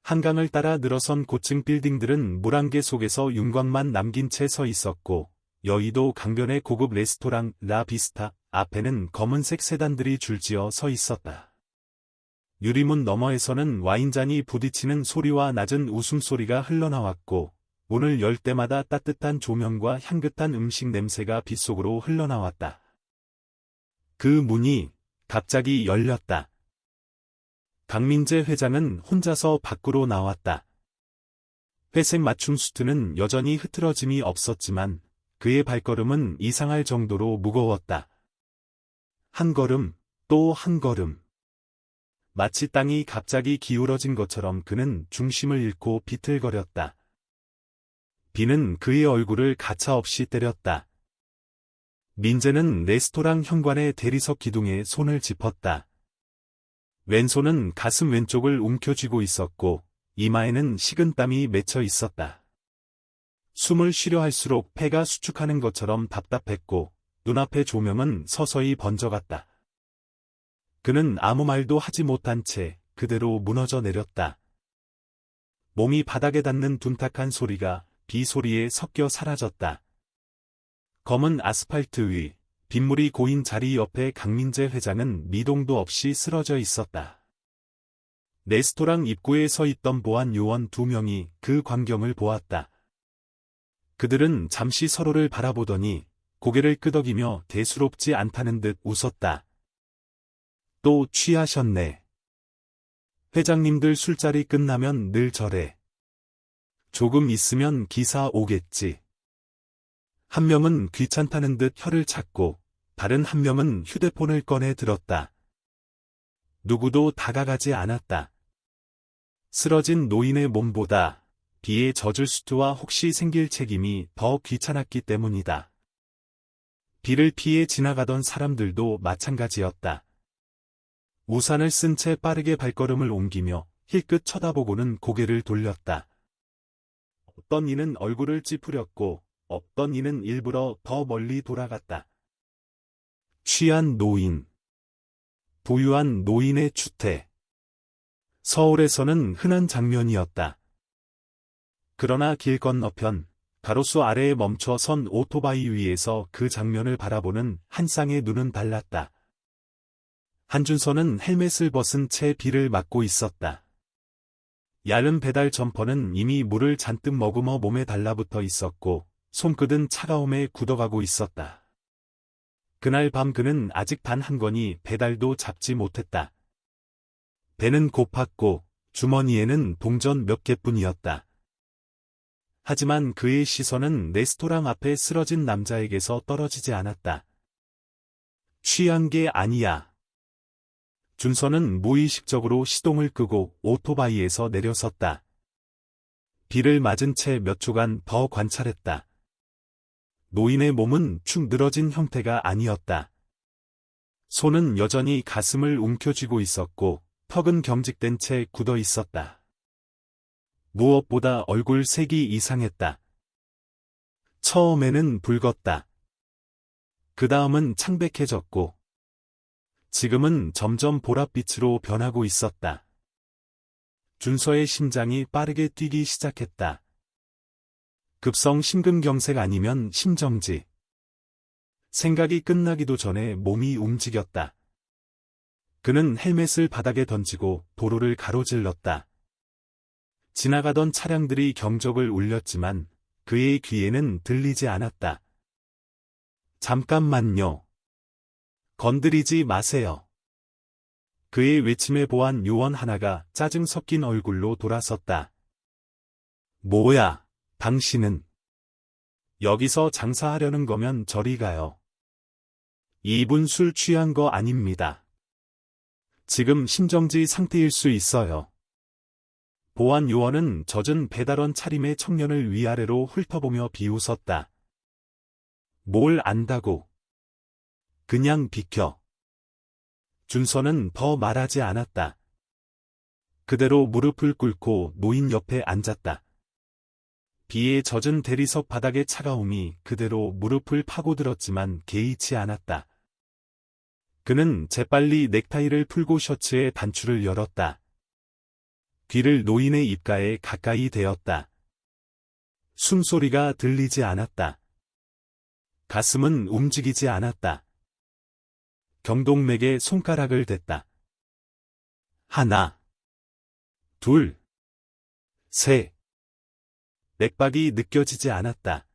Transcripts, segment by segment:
한강을 따라 늘어선 고층 빌딩들은 물안개 속에서 윤곽만 남긴 채 서 있었고, 여의도 강변의 고급 레스토랑 라 비스타 앞에는 검은색 세단들이 줄지어 서 있었다. 유리문 너머에서는 와인잔이 부딪히는 소리와 낮은 웃음소리가 흘러나왔고, 문을 열 때마다 따뜻한 조명과 향긋한 음식 냄새가 빗속으로 흘러나왔다. 그 문이 갑자기 열렸다. 강민재 회장은 혼자서 밖으로 나왔다. 회색 맞춤 수트는 여전히 흐트러짐이 없었지만 그의 발걸음은 이상할 정도로 무거웠다. 한 걸음, 또 한 걸음. 마치 땅이 갑자기 기울어진 것처럼 그는 중심을 잃고 비틀거렸다. 비는 그의 얼굴을 가차없이 때렸다. 민재는 레스토랑 현관의 대리석 기둥에 손을 짚었다. 왼손은 가슴 왼쪽을 움켜쥐고 있었고 이마에는 식은땀이 맺혀 있었다. 숨을 쉬려 할수록 폐가 수축하는 것처럼 답답했고 눈앞의 조명은 서서히 번져갔다. 그는 아무 말도 하지 못한 채 그대로 무너져 내렸다. 몸이 바닥에 닿는 둔탁한 소리가 비 소리에 섞여 사라졌다. 검은 아스팔트 위, 빗물이 고인 자리 옆에 강민재 회장은 미동도 없이 쓰러져 있었다. 레스토랑 입구에 서 있던 보안 요원 2명이 그 광경을 보았다. 그들은 잠시 서로를 바라보더니 고개를 끄덕이며 대수롭지 않다는 듯 웃었다. 또 취하셨네. 회장님들 술자리 끝나면 늘 저래. 조금 있으면 기사 오겠지. 한 명은 귀찮다는 듯 혀를 찾고 다른 한 명은 휴대폰을 꺼내 들었다. 누구도 다가가지 않았다. 쓰러진 노인의 몸보다 비에 젖을 수트와 혹시 생길 책임이 더 귀찮았기 때문이다. 비를 피해 지나가던 사람들도 마찬가지였다. 우산을 쓴 채 빠르게 발걸음을 옮기며 힐끗 쳐다보고는 고개를 돌렸다. 어떤 이는 얼굴을 찌푸렸고 어떤 이는 일부러 더 멀리 돌아갔다. 취한 노인. 부유한 노인의 추태. 서울에서는 흔한 장면이었다. 그러나 길 건너편, 가로수 아래에 멈춰 선 오토바이 위에서 그 장면을 바라보는 한 쌍의 눈은 달랐다. 한준서는 헬멧을 벗은 채 비를 맞고 있었다. 얇은 배달 점퍼는 이미 물을 잔뜩 머금어 몸에 달라붙어 있었고 손끝은 차가움에 굳어가고 있었다. 그날 밤 그는 아직 단 한 건이 배달도 잡지 못했다. 배는 고팠고 주머니에는 동전 몇 개뿐이었다. 하지만 그의 시선은 레스토랑 앞에 쓰러진 남자에게서 떨어지지 않았다. 취한 게 아니야. 준서는 무의식적으로 시동을 끄고 오토바이에서 내려섰다. 비를 맞은 채 몇 초간 더 관찰했다. 노인의 몸은 축 늘어진 형태가 아니었다. 손은 여전히 가슴을 움켜쥐고 있었고 턱은 경직된 채 굳어 있었다. 무엇보다 얼굴 색이 이상했다. 처음에는 붉었다. 그 다음은 창백해졌고 지금은 점점 보랏빛으로 변하고 있었다. 준서의 심장이 빠르게 뛰기 시작했다. 급성 심근경색 아니면 심정지. 생각이 끝나기도 전에 몸이 움직였다. 그는 헬멧을 바닥에 던지고 도로를 가로질렀다. 지나가던 차량들이 경적을 울렸지만 그의 귀에는 들리지 않았다. 잠깐만요. 건드리지 마세요. 그의 외침에 보안 요원 하나가 짜증 섞인 얼굴로 돌아섰다. 뭐야, 당신은. 여기서 장사하려는 거면 저리 가요. 이분 술 취한 거 아닙니다. 지금 심정지 상태일 수 있어요. 보안 요원은 젖은 배달원 차림의 청년을 위아래로 훑어보며 비웃었다. 뭘 안다고. 그냥 비켜. 준서는 더 말하지 않았다. 그대로 무릎을 꿇고 노인 옆에 앉았다. 비에 젖은 대리석 바닥의 차가움이 그대로 무릎을 파고들었지만 개의치 않았다. 그는 재빨리 넥타이를 풀고 셔츠의 단추를 열었다. 귀를 노인의 입가에 가까이 대었다. 숨소리가 들리지 않았다. 가슴은 움직이지 않았다. 경동맥에 손가락을 댔다. 하나, 둘, 셋. 맥박이 느껴지지 않았다.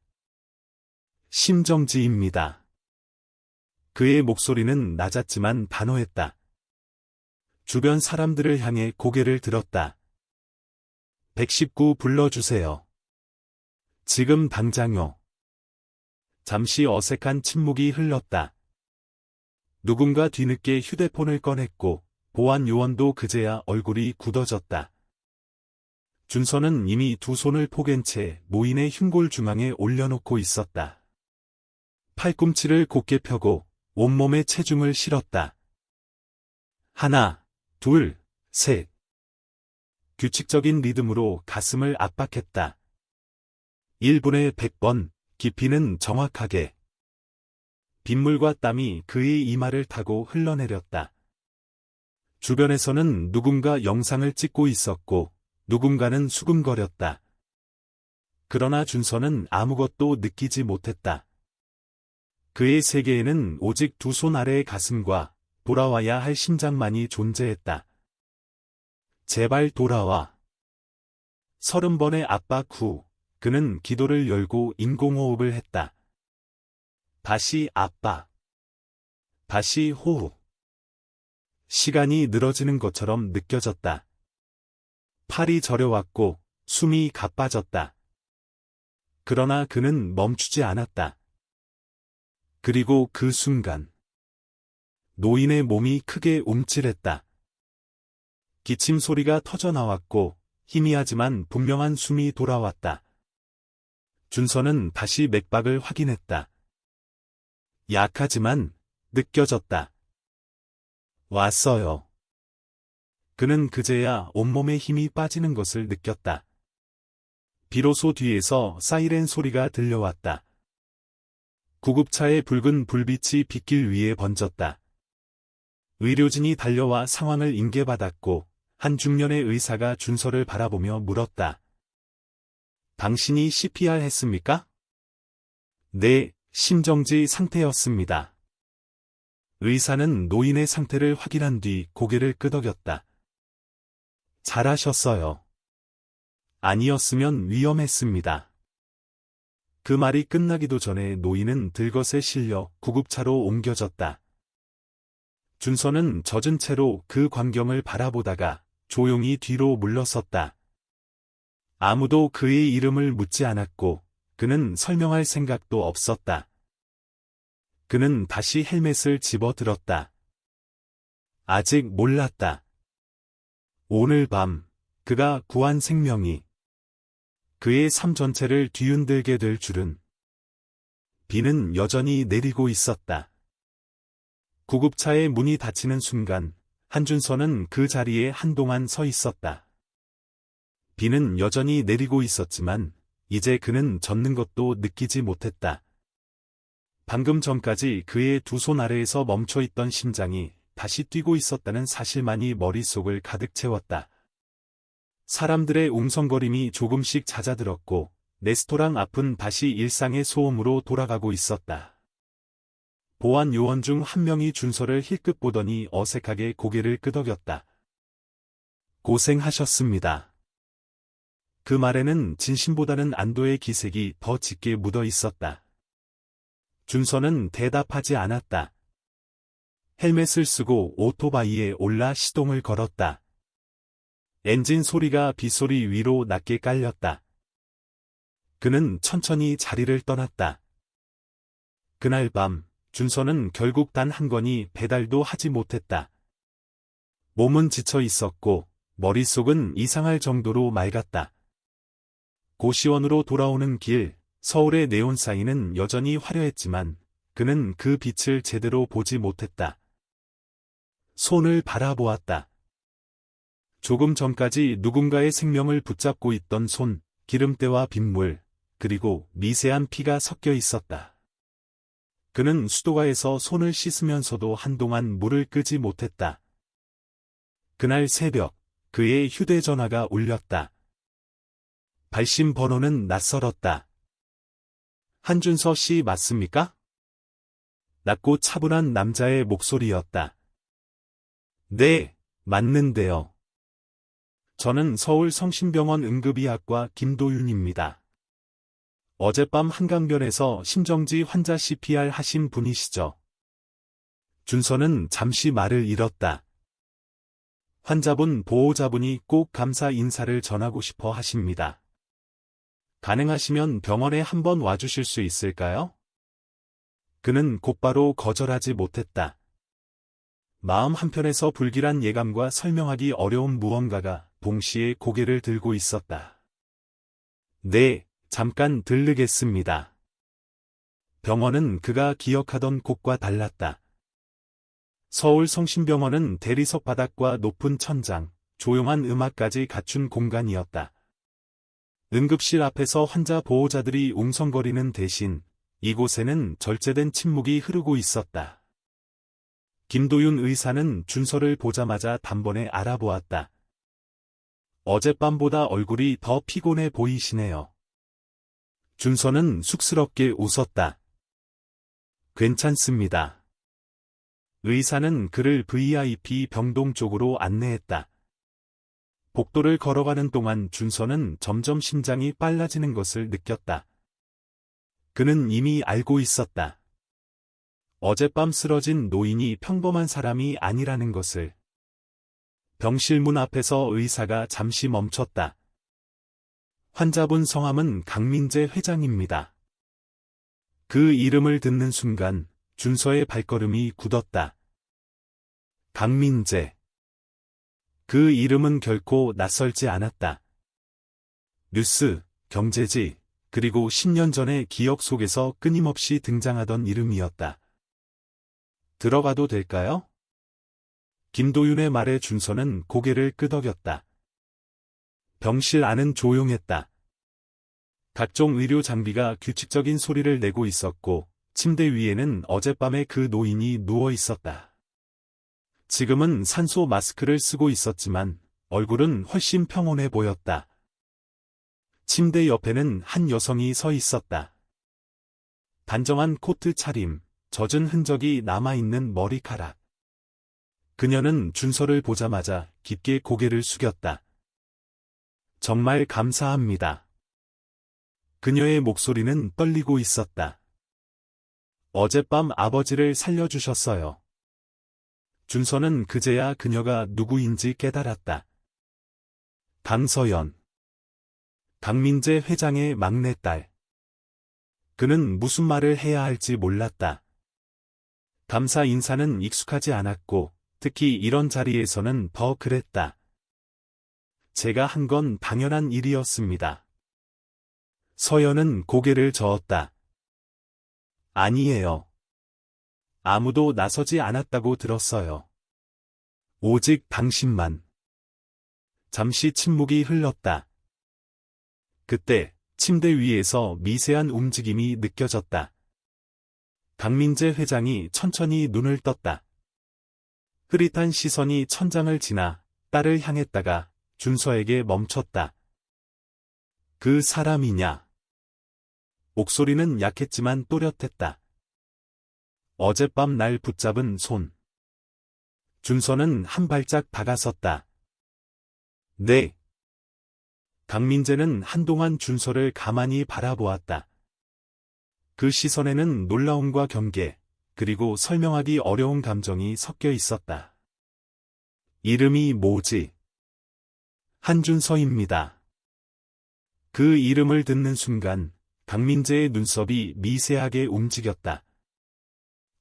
심정지입니다. 그의 목소리는 낮았지만 단호했다. 주변 사람들을 향해 고개를 들었다. 119 불러주세요. 지금 당장요. 잠시 어색한 침묵이 흘렀다. 누군가 뒤늦게 휴대폰을 꺼냈고 보안 요원도 그제야 얼굴이 굳어졌다. 준서는 이미 두 손을 포갠 채 노인의 흉골 중앙에 올려놓고 있었다. 팔꿈치를 곧게 펴고 온몸에 체중을 실었다. 하나, 둘, 셋. 규칙적인 리듬으로 가슴을 압박했다. 1분에 100번, 깊이는 정확하게. 빗물과 땀이 그의 이마를 타고 흘러내렸다. 주변에서는 누군가 영상을 찍고 있었고 누군가는 수근거렸다. 그러나 준서는 아무것도 느끼지 못했다. 그의 세계에는 오직 두 손 아래의 가슴과 돌아와야 할 심장만이 존재했다. 제발 돌아와. 30번의 압박 후 그는 기도를 열고 인공호흡을 했다. 다시 압박. 다시 호흡. 시간이 늘어지는 것처럼 느껴졌다. 팔이 저려왔고 숨이 가빠졌다. 그러나 그는 멈추지 않았다. 그리고 그 순간 노인의 몸이 크게 움찔했다. 기침 소리가 터져나왔고 희미하지만 분명한 숨이 돌아왔다. 준서는 다시 맥박을 확인했다. 약하지만 느껴졌다. 왔어요. 그는 그제야 온몸에 힘이 빠지는 것을 느꼈다. 비로소 뒤에서 사이렌 소리가 들려왔다. 구급차의 붉은 불빛이 빗길 위에 번졌다. 의료진이 달려와 상황을 인계받았고 한 중년의 의사가 준서를 바라보며 물었다. 당신이 CPR 했습니까? 네, 심정지 상태였습니다. 의사는 노인의 상태를 확인한 뒤 고개를 끄덕였다. 잘하셨어요. 아니었으면 위험했습니다. 그 말이 끝나기도 전에 노인은 들것에 실려 구급차로 옮겨졌다. 준서는 젖은 채로 그 광경을 바라보다가 조용히 뒤로 물러섰다. 아무도 그의 이름을 묻지 않았고 그는 설명할 생각도 없었다. 그는 다시 헬멧을 집어들었다. 아직 몰랐다. 오늘 밤 그가 구한 생명이 그의 삶 전체를 뒤흔들게 될 줄은. 비는 여전히 내리고 있었다. 구급차의 문이 닫히는 순간 한준서는 그 자리에 한동안 서 있었다. 비는 여전히 내리고 있었지만 이제 그는 젖는 것도 느끼지 못했다. 방금 전까지 그의 두 손 아래에서 멈춰있던 심장이 다시 뛰고 있었다는 사실만이 머릿속을 가득 채웠다. 사람들의 웅성거림이 조금씩 잦아들었고 레스토랑 앞은 다시 일상의 소음으로 돌아가고 있었다. 보안 요원 중 한 명이 준서를 힐끗 보더니 어색하게 고개를 끄덕였다. 고생하셨습니다. 그 말에는 진심보다는 안도의 기색이 더 짙게 묻어 있었다. 준서는 대답하지 않았다. 헬멧을 쓰고 오토바이에 올라 시동을 걸었다. 엔진 소리가 빗소리 위로 낮게 깔렸다. 그는 천천히 자리를 떠났다. 그날 밤 준서는 결국 단 한 건이 배달도 하지 못했다. 몸은 지쳐 있었고 머릿속은 이상할 정도로 맑았다. 고시원으로 돌아오는 길, 서울의 네온 사인은 여전히 화려했지만 그는 그 빛을 제대로 보지 못했다. 손을 바라보았다. 조금 전까지 누군가의 생명을 붙잡고 있던 손, 기름때와 빗물, 그리고 미세한 피가 섞여 있었다. 그는 수도가에서 손을 씻으면서도 한동안 물을 끄지 못했다. 그날 새벽, 그의 휴대전화가 울렸다. 발신 번호는 낯설었다. 한준서 씨 맞습니까? 낮고 차분한 남자의 목소리였다. 네, 맞는데요. 저는 서울 성심병원 응급의학과 김도윤입니다. 어젯밤 한강변에서 심정지 환자 CPR 하신 분이시죠? 준서는 잠시 말을 잃었다. 환자분 보호자분이 꼭 감사 인사를 전하고 싶어 하십니다. 가능하시면 병원에 한번 와주실 수 있을까요? 그는 곧바로 거절하지 못했다. 마음 한편에서 불길한 예감과 설명하기 어려운 무언가가 동시에 고개를 들고 있었다. 네, 잠깐 들르겠습니다. 병원은 그가 기억하던 곳과 달랐다. 서울 성심병원은 대리석 바닥과 높은 천장, 조용한 음악까지 갖춘 공간이었다. 응급실 앞에서 환자 보호자들이 웅성거리는 대신 이곳에는 절제된 침묵이 흐르고 있었다. 김도윤 의사는 준서를 보자마자 단번에 알아보았다. 어젯밤보다 얼굴이 더 피곤해 보이시네요. 준서는 쑥스럽게 웃었다. 괜찮습니다. 의사는 그를 VIP 병동 쪽으로 안내했다. 복도를 걸어가는 동안 준서는 점점 심장이 빨라지는 것을 느꼈다. 그는 이미 알고 있었다. 어젯밤 쓰러진 노인이 평범한 사람이 아니라는 것을. 병실 문 앞에서 의사가 잠시 멈췄다. 환자분 성함은 강민재 회장입니다. 그 이름을 듣는 순간 준서의 발걸음이 굳었다. 강민재. 그 이름은 결코 낯설지 않았다. 뉴스, 경제지, 그리고 10년 전의 기억 속에서 끊임없이 등장하던 이름이었다. 들어가도 될까요? 김도윤의 말에 준서는 고개를 끄덕였다. 병실 안은 조용했다. 각종 의료 장비가 규칙적인 소리를 내고 있었고, 침대 위에는 어젯밤에 그 노인이 누워 있었다. 지금은 산소 마스크를 쓰고 있었지만, 얼굴은 훨씬 평온해 보였다. 침대 옆에는 한 여성이 서 있었다. 단정한 코트 차림, 젖은 흔적이 남아있는 머리카락. 그녀는 준서를 보자마자 깊게 고개를 숙였다. 정말 감사합니다. 그녀의 목소리는 떨리고 있었다. 어젯밤 아버지를 살려주셨어요. 준서는 그제야 그녀가 누구인지 깨달았다. 강서연. 강민재 회장의 막내딸. 그는 무슨 말을 해야 할지 몰랐다. 감사 인사는 익숙하지 않았고, 특히 이런 자리에서는 더 그랬다. 제가 한 건 당연한 일이었습니다. 서연은 고개를 저었다. 아니에요. 아무도 나서지 않았다고 들었어요. 오직 당신만. 잠시 침묵이 흘렀다. 그때 침대 위에서 미세한 움직임이 느껴졌다. 강민재 회장이 천천히 눈을 떴다. 흐릿한 시선이 천장을 지나 딸을 향했다가 준서에게 멈췄다. 그 사람이냐? 목소리는 약했지만 또렷했다. 어젯밤 날 붙잡은 손. 준서는 한 발짝 다가섰다. 네. 강민재는 한동안 준서를 가만히 바라보았다. 그 시선에는 놀라움과 경계, 그리고 설명하기 어려운 감정이 섞여 있었다. 이름이 뭐지? 한준서입니다. 그 이름을 듣는 순간 강민재의 눈썹이 미세하게 움직였다.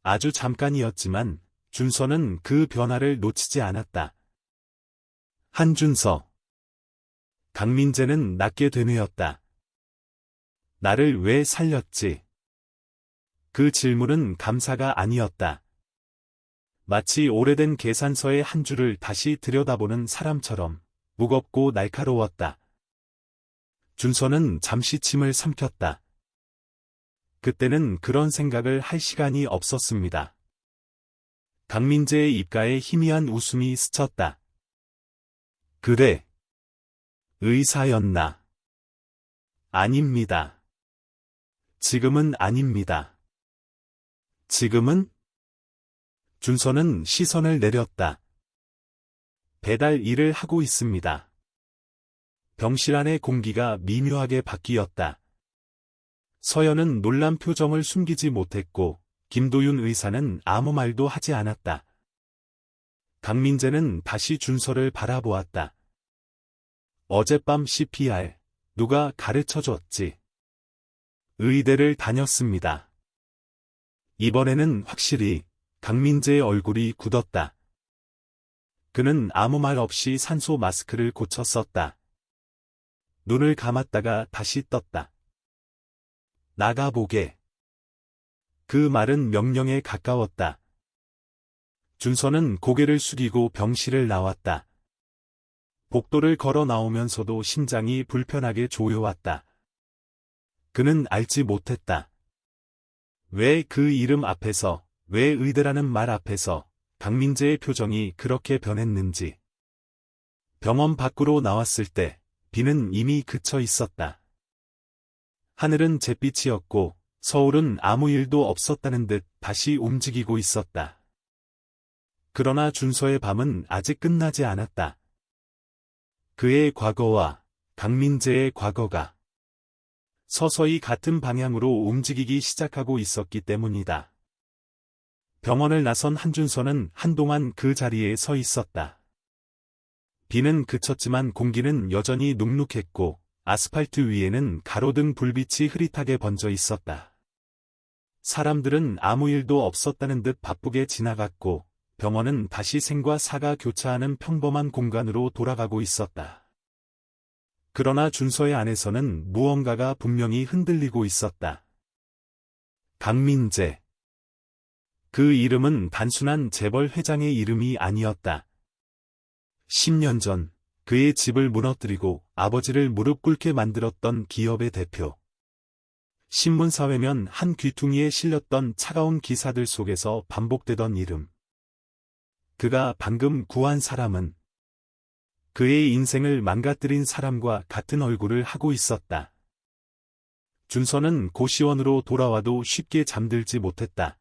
아주 잠깐이었지만 준서는 그 변화를 놓치지 않았다. 한준서. 강민재는 낮게 되뇌었다. 나를 왜 살렸지? 그 질문은 감사가 아니었다. 마치 오래된 계산서의 한 줄을 다시 들여다보는 사람처럼 무겁고 날카로웠다. 준서는 잠시 침을 삼켰다. 그때는 그런 생각을 할 시간이 없었습니다. 강민재의 입가에 희미한 웃음이 스쳤다. 그래. 의사였나? 아닙니다. 지금은 아닙니다. 지금은? 준서는 시선을 내렸다. 배달 일을 하고 있습니다. 병실 안의 공기가 미묘하게 바뀌었다. 서연은 놀란 표정을 숨기지 못했고, 김도윤 의사는 아무 말도 하지 않았다. 강민재는 다시 준서를 바라보았다. 어젯밤 CPR, 누가 가르쳐줬지? 의대를 다녔습니다. 이번에는 확실히 강민재의 얼굴이 굳었다. 그는 아무 말 없이 산소 마스크를 고쳐 썼다. 눈을 감았다가 다시 떴다. 나가보게. 그 말은 명령에 가까웠다. 준서는 고개를 숙이고 병실을 나왔다. 복도를 걸어 나오면서도 심장이 불편하게 조여왔다. 그는 알지 못했다. 왜 그 이름 앞에서, 왜 의대라는 말 앞에서 강민재의 표정이 그렇게 변했는지. 병원 밖으로 나왔을 때 비는 이미 그쳐 있었다. 하늘은 잿빛이었고 서울은 아무 일도 없었다는 듯 다시 움직이고 있었다. 그러나 준서의 밤은 아직 끝나지 않았다. 그의 과거와 강민재의 과거가 서서히 같은 방향으로 움직이기 시작하고 있었기 때문이다. 병원을 나선 한준서는 한동안 그 자리에 서 있었다. 비는 그쳤지만 공기는 여전히 눅눅했고 아스팔트 위에는 가로등 불빛이 흐릿하게 번져 있었다. 사람들은 아무 일도 없었다는 듯 바쁘게 지나갔고 병원은 다시 생과 사가 교차하는 평범한 공간으로 돌아가고 있었다. 그러나 준서의 안에서는 무언가가 분명히 흔들리고 있었다. 강민재. 그 이름은 단순한 재벌 회장의 이름이 아니었다. 10년 전 그의 집을 무너뜨리고 아버지를 무릎 꿇게 만들었던 기업의 대표. 신문사회면 한 귀퉁이에 실렸던 차가운 기사들 속에서 반복되던 이름. 그가 방금 구한 사람은 그의 인생을 망가뜨린 사람과 같은 얼굴을 하고 있었다. 준서는 고시원으로 돌아와도 쉽게 잠들지 못했다.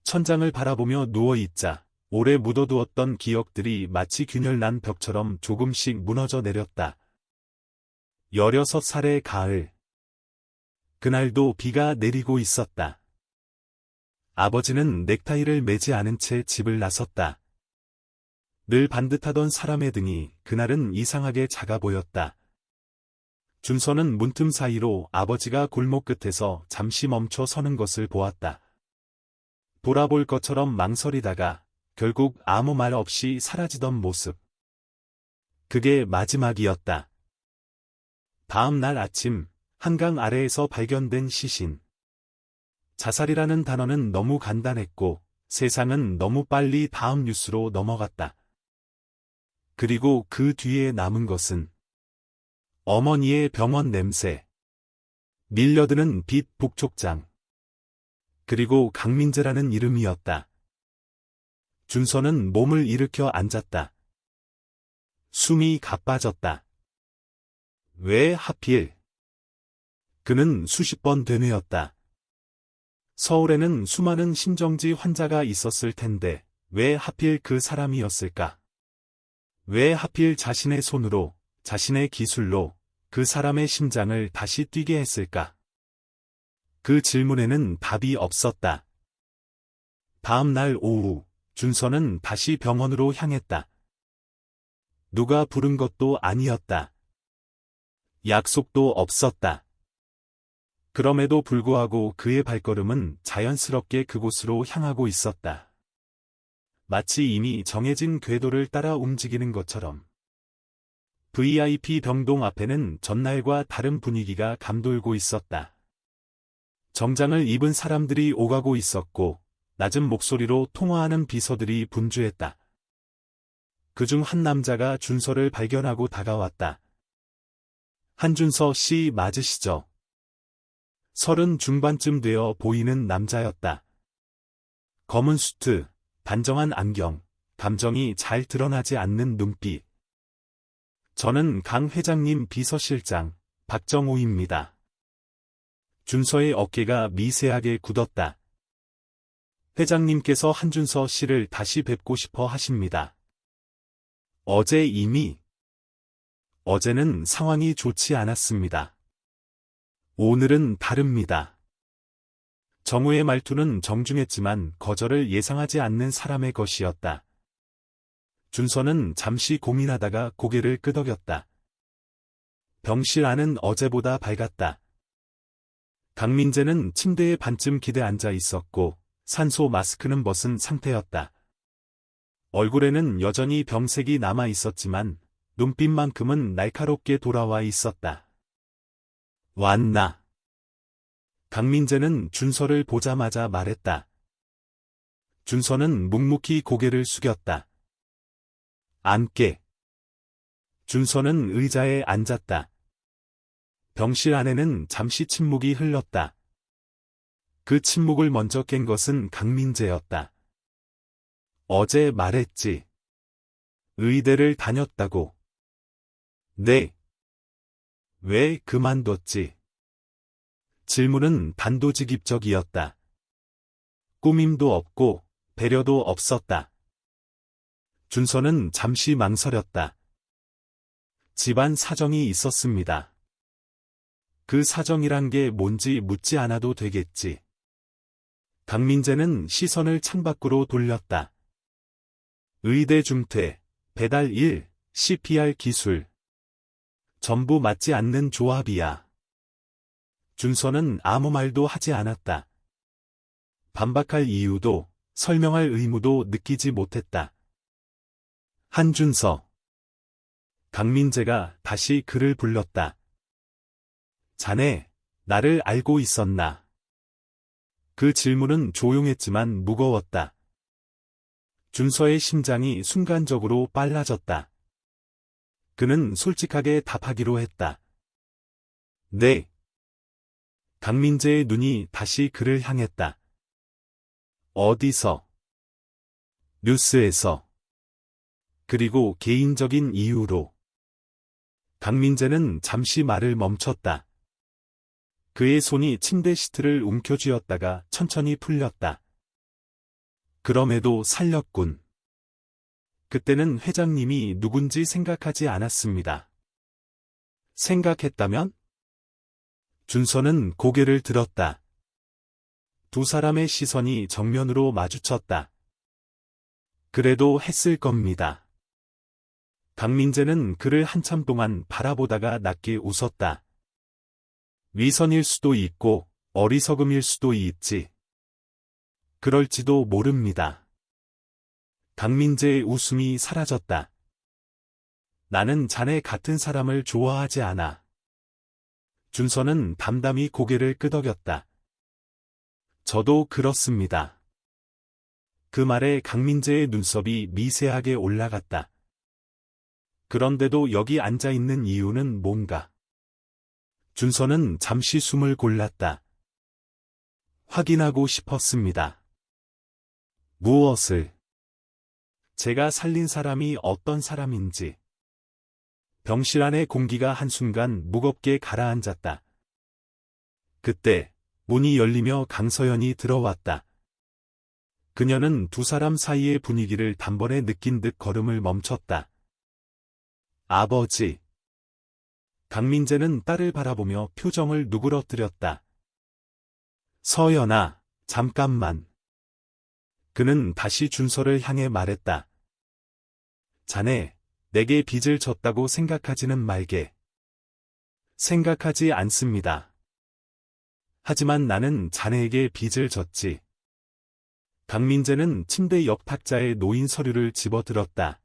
천장을 바라보며 누워있자 오래 묻어두었던 기억들이 마치 균열난 벽처럼 조금씩 무너져 내렸다. 16살의 가을. 그날도 비가 내리고 있었다. 아버지는 넥타이를 매지 않은 채 집을 나섰다. 늘 반듯하던 사람의 등이 그날은 이상하게 작아 보였다. 준서는 문틈 사이로 아버지가 골목 끝에서 잠시 멈춰 서는 것을 보았다. 돌아볼 것처럼 망설이다가 결국 아무 말 없이 사라지던 모습. 그게 마지막이었다. 다음 날 아침 한강 아래에서 발견된 시신. 자살이라는 단어는 너무 간단했고 세상은 너무 빨리 다음 뉴스로 넘어갔다. 그리고 그 뒤에 남은 것은 어머니의 병원 냄새, 밀려드는 빛 북촉장, 그리고 강민재라는 이름이었다. 준서는 몸을 일으켜 앉았다. 숨이 가빠졌다. 왜 하필? 그는 수십 번 되뇌었다. 서울에는 수많은 심정지 환자가 있었을 텐데 왜 하필 그 사람이었을까? 왜 하필 자신의 손으로, 자신의 기술로 그 사람의 심장을 다시 뛰게 했을까? 그 질문에는 답이 없었다. 다음 날 오후, 준서는 다시 병원으로 향했다. 누가 부른 것도 아니었다. 약속도 없었다. 그럼에도 불구하고 그의 발걸음은 자연스럽게 그곳으로 향하고 있었다. 마치 이미 정해진 궤도를 따라 움직이는 것처럼. VIP 병동 앞에는 전날과 다른 분위기가 감돌고 있었다. 정장을 입은 사람들이 오가고 있었고 낮은 목소리로 통화하는 비서들이 분주했다. 그중 한 남자가 준서를 발견하고 다가왔다. 한준서 씨 맞으시죠? 30 중반쯤 되어 보이는 남자였다. 검은 수트, 단정한 안경, 감정이 잘 드러나지 않는 눈빛. 저는 강 회장님 비서실장 박정호입니다. 준서의 어깨가 미세하게 굳었다. 회장님께서 한준서 씨를 다시 뵙고 싶어 하십니다. 어제 이미. 어제는 상황이 좋지 않았습니다. 오늘은 다릅니다. 정우의 말투는 정중했지만 거절을 예상하지 않는 사람의 것이었다. 준서는 잠시 고민하다가 고개를 끄덕였다. 병실 안은 어제보다 밝았다. 강민재는 침대에 반쯤 기대 앉아 있었고 산소 마스크는 벗은 상태였다. 얼굴에는 여전히 병색이 남아 있었지만 눈빛만큼은 날카롭게 돌아와 있었다. 왔나? 강민재는 준서를 보자마자 말했다. 준서는 묵묵히 고개를 숙였다. 앉게. 준서는 의자에 앉았다. 병실 안에는 잠시 침묵이 흘렀다. 그 침묵을 먼저 깬 것은 강민재였다. 어제 말했지. 의대를 다녔다고. 네. 왜 그만뒀지? 질문은 단도직입적이었다. 꾸밈도 없고 배려도 없었다. 준서는 잠시 망설였다. 집안 사정이 있었습니다. 그 사정이란 게 뭔지 묻지 않아도 되겠지. 강민재는 시선을 창밖으로 돌렸다. 의대 중퇴, 배달 일, CPR 기술. 전부 맞지 않는 조합이야. 준서는 아무 말도 하지 않았다. 반박할 이유도 설명할 의무도 느끼지 못했다. 한준서. 강민재가 다시 그를 불렀다. 자네, 나를 알고 있었나? 그 질문은 조용했지만 무거웠다. 준서의 심장이 순간적으로 빨라졌다. 그는 솔직하게 답하기로 했다. 네. 강민재의 눈이 다시 그를 향했다. 어디서? 뉴스에서. 그리고 개인적인 이유로. 강민재는 잠시 말을 멈췄다. 그의 손이 침대 시트를 움켜쥐었다가 천천히 풀렸다. 그럼에도 살렸군. 그때는 회장님이 누군지 생각하지 않았습니다. 생각했다면? 준서는 고개를 들었다. 두 사람의 시선이 정면으로 마주쳤다. 그래도 했을 겁니다. 강민재는 그를 한참 동안 바라보다가 낮게 웃었다. 위선일 수도 있고 어리석음일 수도 있지. 그럴지도 모릅니다. 강민재의 웃음이 사라졌다. 나는 자네 같은 사람을 좋아하지 않아. 준서는 담담히 고개를 끄덕였다. 저도 그렇습니다. 그 말에 강민재의 눈썹이 미세하게 올라갔다. 그런데도 여기 앉아 있는 이유는 뭔가? 준서는 잠시 숨을 골랐다. 확인하고 싶었습니다. 무엇을? 제가 살린 사람이 어떤 사람인지. 병실 안의 공기가 한순간 무겁게 가라앉았다. 그때 문이 열리며 강서연이 들어왔다. 그녀는 두 사람 사이의 분위기를 단번에 느낀 듯 걸음을 멈췄다. 아버지. 강민재는 딸을 바라보며 표정을 누그러뜨렸다. 서연아, 잠깐만. 그는 다시 준서를 향해 말했다. 자네, 내게 빚을 졌다고 생각하지는 말게. 생각하지 않습니다. 하지만 나는 자네에게 빚을 졌지. 강민재는 침대 옆 탁자에 놓인 서류를 집어들었다.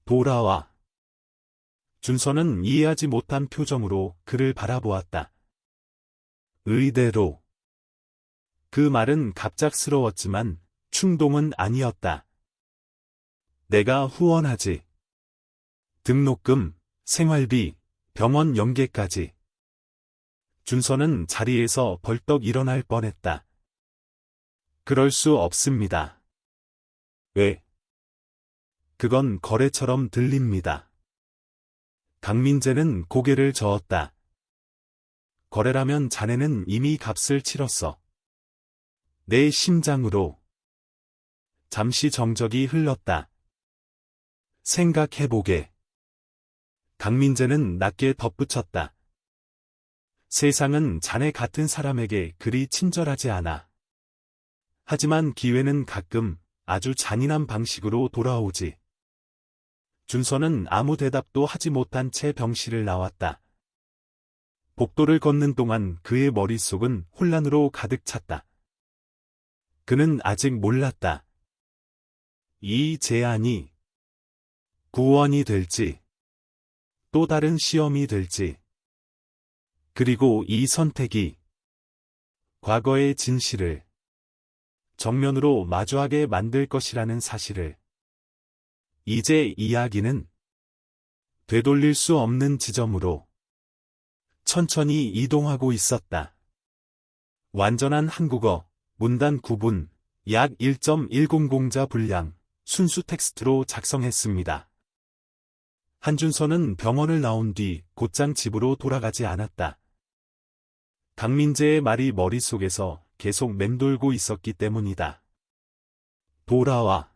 돌아와. 준서는 이해하지 못한 표정으로 그를 바라보았다. 의대로. 그 말은 갑작스러웠지만 충동은 아니었다. 내가 후원하지. 등록금, 생활비, 병원 연계까지. 준서는 자리에서 벌떡 일어날 뻔했다. 그럴 수 없습니다. 왜? 그건 거래처럼 들립니다. 강민재는 고개를 저었다. 거래라면 자네는 이미 값을 치렀어. 내 심장으로. 잠시 정적이 흘렀다. 생각해보게. 강민재는 낮게 덧붙였다. 세상은 자네 같은 사람에게 그리 친절하지 않아. 하지만 기회는 가끔 아주 잔인한 방식으로 돌아오지. 준서는 아무 대답도 하지 못한 채 병실을 나왔다. 복도를 걷는 동안 그의 머릿속은 혼란으로 가득 찼다. 그는 아직 몰랐다. 이 제안이 구원이 될지, 또 다른 시험이 될지, 그리고 이 선택이 과거의 진실을 정면으로 마주하게 만들 것이라는 사실을. 이제 이야기는 되돌릴 수 없는 지점으로 천천히 이동하고 있었다. 완전한 한국어, 문단 구분, 약 1.100자 분량, 순수 텍스트로 작성했습니다. 한준서는 병원을 나온 뒤 곧장 집으로 돌아가지 않았다. 강민재의 말이 머릿속에서 계속 맴돌고 있었기 때문이다. 돌아와.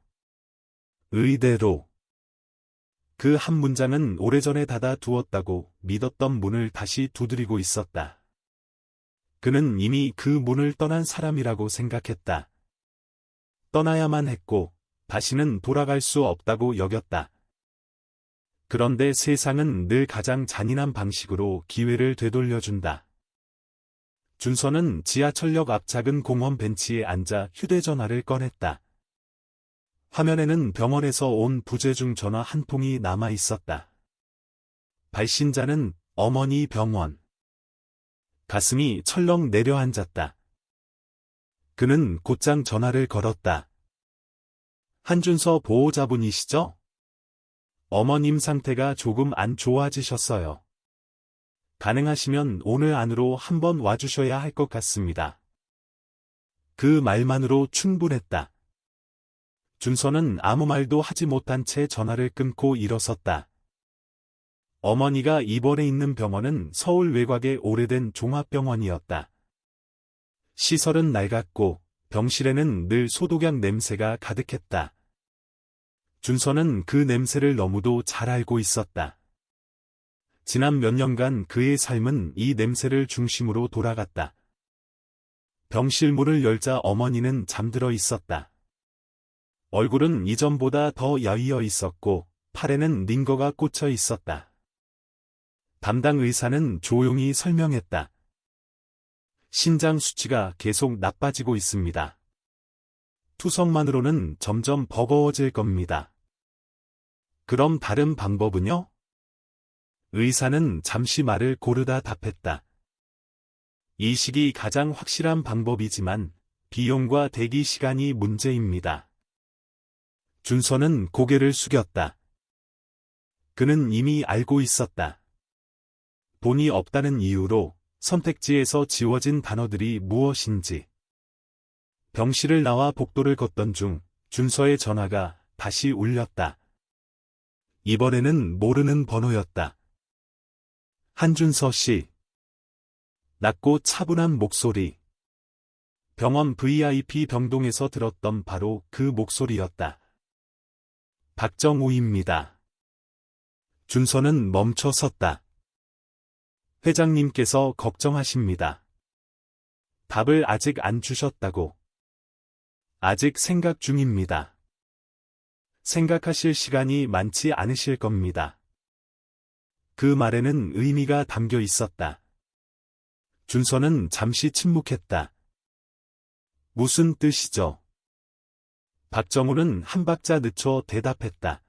의대로. 그 한 문장은 오래전에 닫아 두었다고 믿었던 문을 다시 두드리고 있었다. 그는 이미 그 문을 떠난 사람이라고 생각했다. 떠나야만 했고 다시는 돌아갈 수 없다고 여겼다. 그런데 세상은 늘 가장 잔인한 방식으로 기회를 되돌려준다. 준서는 지하철역 앞 작은 공원 벤치에 앉아 휴대전화를 꺼냈다. 화면에는 병원에서 온 부재중 전화 한 통이 남아 있었다. 발신자는 어머니 병원. 가슴이 철렁 내려앉았다. 그는 곧장 전화를 걸었다. 한준서 보호자분이시죠? 어머님 상태가 조금 안 좋아지셨어요. 가능하시면 오늘 안으로 한번 와주셔야 할 것 같습니다. 그 말만으로 충분했다. 준서는 아무 말도 하지 못한 채 전화를 끊고 일어섰다. 어머니가 입원해 있는 병원은 서울 외곽의 오래된 종합병원이었다. 시설은 낡았고 병실에는 늘 소독약 냄새가 가득했다. 준서는 그 냄새를 너무도 잘 알고 있었다. 지난 몇 년간 그의 삶은 이 냄새를 중심으로 돌아갔다. 병실 문을 열자 어머니는 잠들어 있었다. 얼굴은 이전보다 더 야위어 있었고 팔에는 링거가 꽂혀 있었다. 담당 의사는 조용히 설명했다. 신장 수치가 계속 나빠지고 있습니다. 투석만으로는 점점 버거워질 겁니다. 그럼 다른 방법은요? 의사는 잠시 말을 고르다 답했다. 이식이 가장 확실한 방법이지만 비용과 대기 시간이 문제입니다. 준서는 고개를 숙였다. 그는 이미 알고 있었다. 돈이 없다는 이유로 선택지에서 지워진 단어들이 무엇인지. 병실을 나와 복도를 걷던 중 준서의 전화가 다시 울렸다. 이번에는 모르는 번호였다. 한준서 씨. 낮고 차분한 목소리. 병원 VIP 병동에서 들었던 바로 그 목소리였다. 박정우입니다. 준서는 멈춰 섰다. 회장님께서 걱정하십니다. 답을 아직 안 주셨다고. 아직 생각 중입니다. 생각하실 시간이 많지 않으실 겁니다. 그 말에는 의미가 담겨 있었다. 준서는 잠시 침묵했다. 무슨 뜻이죠? 박정우는 한 박자 늦춰 대답했다.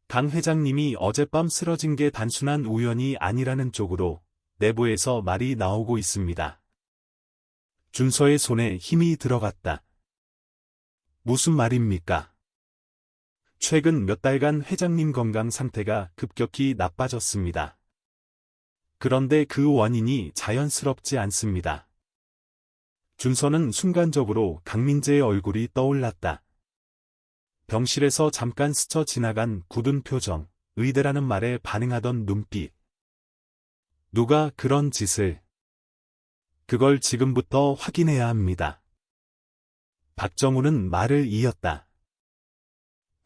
강 회장님이 어젯밤 쓰러진 게 단순한 우연이 아니라는 쪽으로 내부에서 말이 나오고 있습니다. 준서의 손에 힘이 들어갔다. 무슨 말입니까? 최근 몇 달간 회장님 건강 상태가 급격히 나빠졌습니다. 그런데 그 원인이 자연스럽지 않습니다. 준서는 순간적으로 강민재의 얼굴이 떠올랐다. 병실에서 잠깐 스쳐 지나간 굳은 표정, 의대라는 말에 반응하던 눈빛. 누가 그런 짓을. 그걸 지금부터 확인해야 합니다. 박정우는 말을 이었다.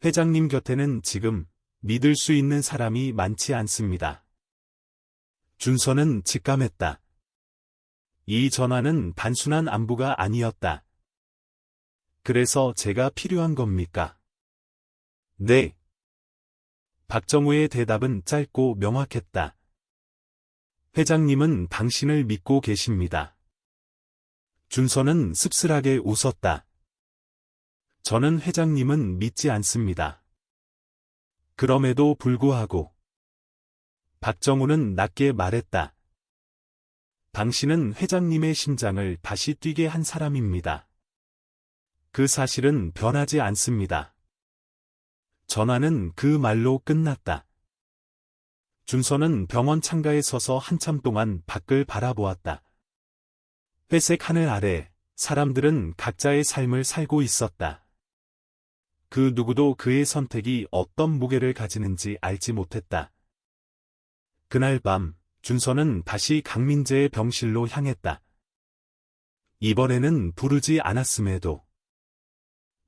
회장님 곁에는 지금 믿을 수 있는 사람이 많지 않습니다. 준서는 직감했다. 이 전화는 단순한 안부가 아니었다. 그래서 제가 필요한 겁니까? 네. 박정우의 대답은 짧고 명확했다. 회장님은 당신을 믿고 계십니다. 준서는 씁쓸하게 웃었다. 저는 회장님은 믿지 않습니다. 그럼에도 불구하고 박정우는 낮게 말했다. 당신은 회장님의 심장을 다시 뛰게 한 사람입니다. 그 사실은 변하지 않습니다. 전화는 그 말로 끝났다. 준서는 병원 창가에 서서 한참 동안 밖을 바라보았다. 회색 하늘 아래 사람들은 각자의 삶을 살고 있었다. 그 누구도 그의 선택이 어떤 무게를 가지는지 알지 못했다. 그날 밤 준서는 다시 강민재의 병실로 향했다. 이번에는 부르지 않았음에도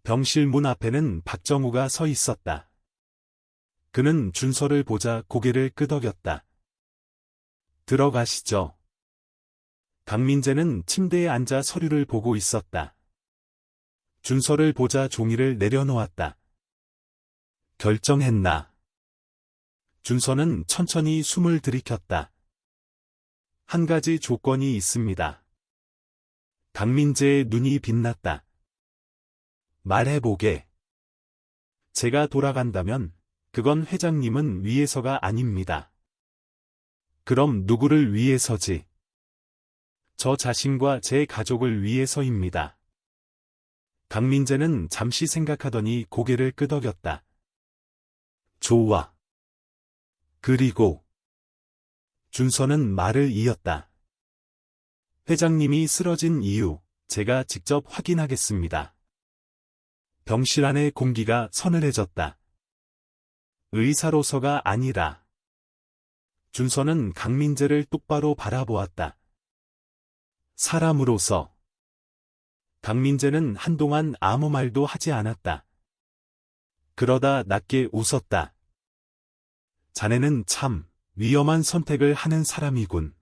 병실 문 앞에는 박정우가 서 있었다. 그는 준서를 보자 고개를 끄덕였다. 들어가시죠. 강민재는 침대에 앉아 서류를 보고 있었다. 준서를 보자 종이를 내려놓았다. 결정했나? 준서는 천천히 숨을 들이켰다. 한 가지 조건이 있습니다. 강민재의 눈이 빛났다. 말해보게. 제가 돌아간다면 그건 회장님은 위해서가 아닙니다. 그럼 누구를 위해서지? 저 자신과 제 가족을 위해서입니다. 강민재는 잠시 생각하더니 고개를 끄덕였다. 좋아. 그리고 준서는 말을 이었다. 회장님이 쓰러진 이유, 제가 직접 확인하겠습니다. 병실 안의 공기가 서늘해졌다. 의사로서가 아니라. 준서는 강민재를 똑바로 바라보았다. 사람으로서. 강민재는 한동안 아무 말도 하지 않았다. 그러다 낮게 웃었다. 자네는 참 위험한 선택을 하는 사람이군.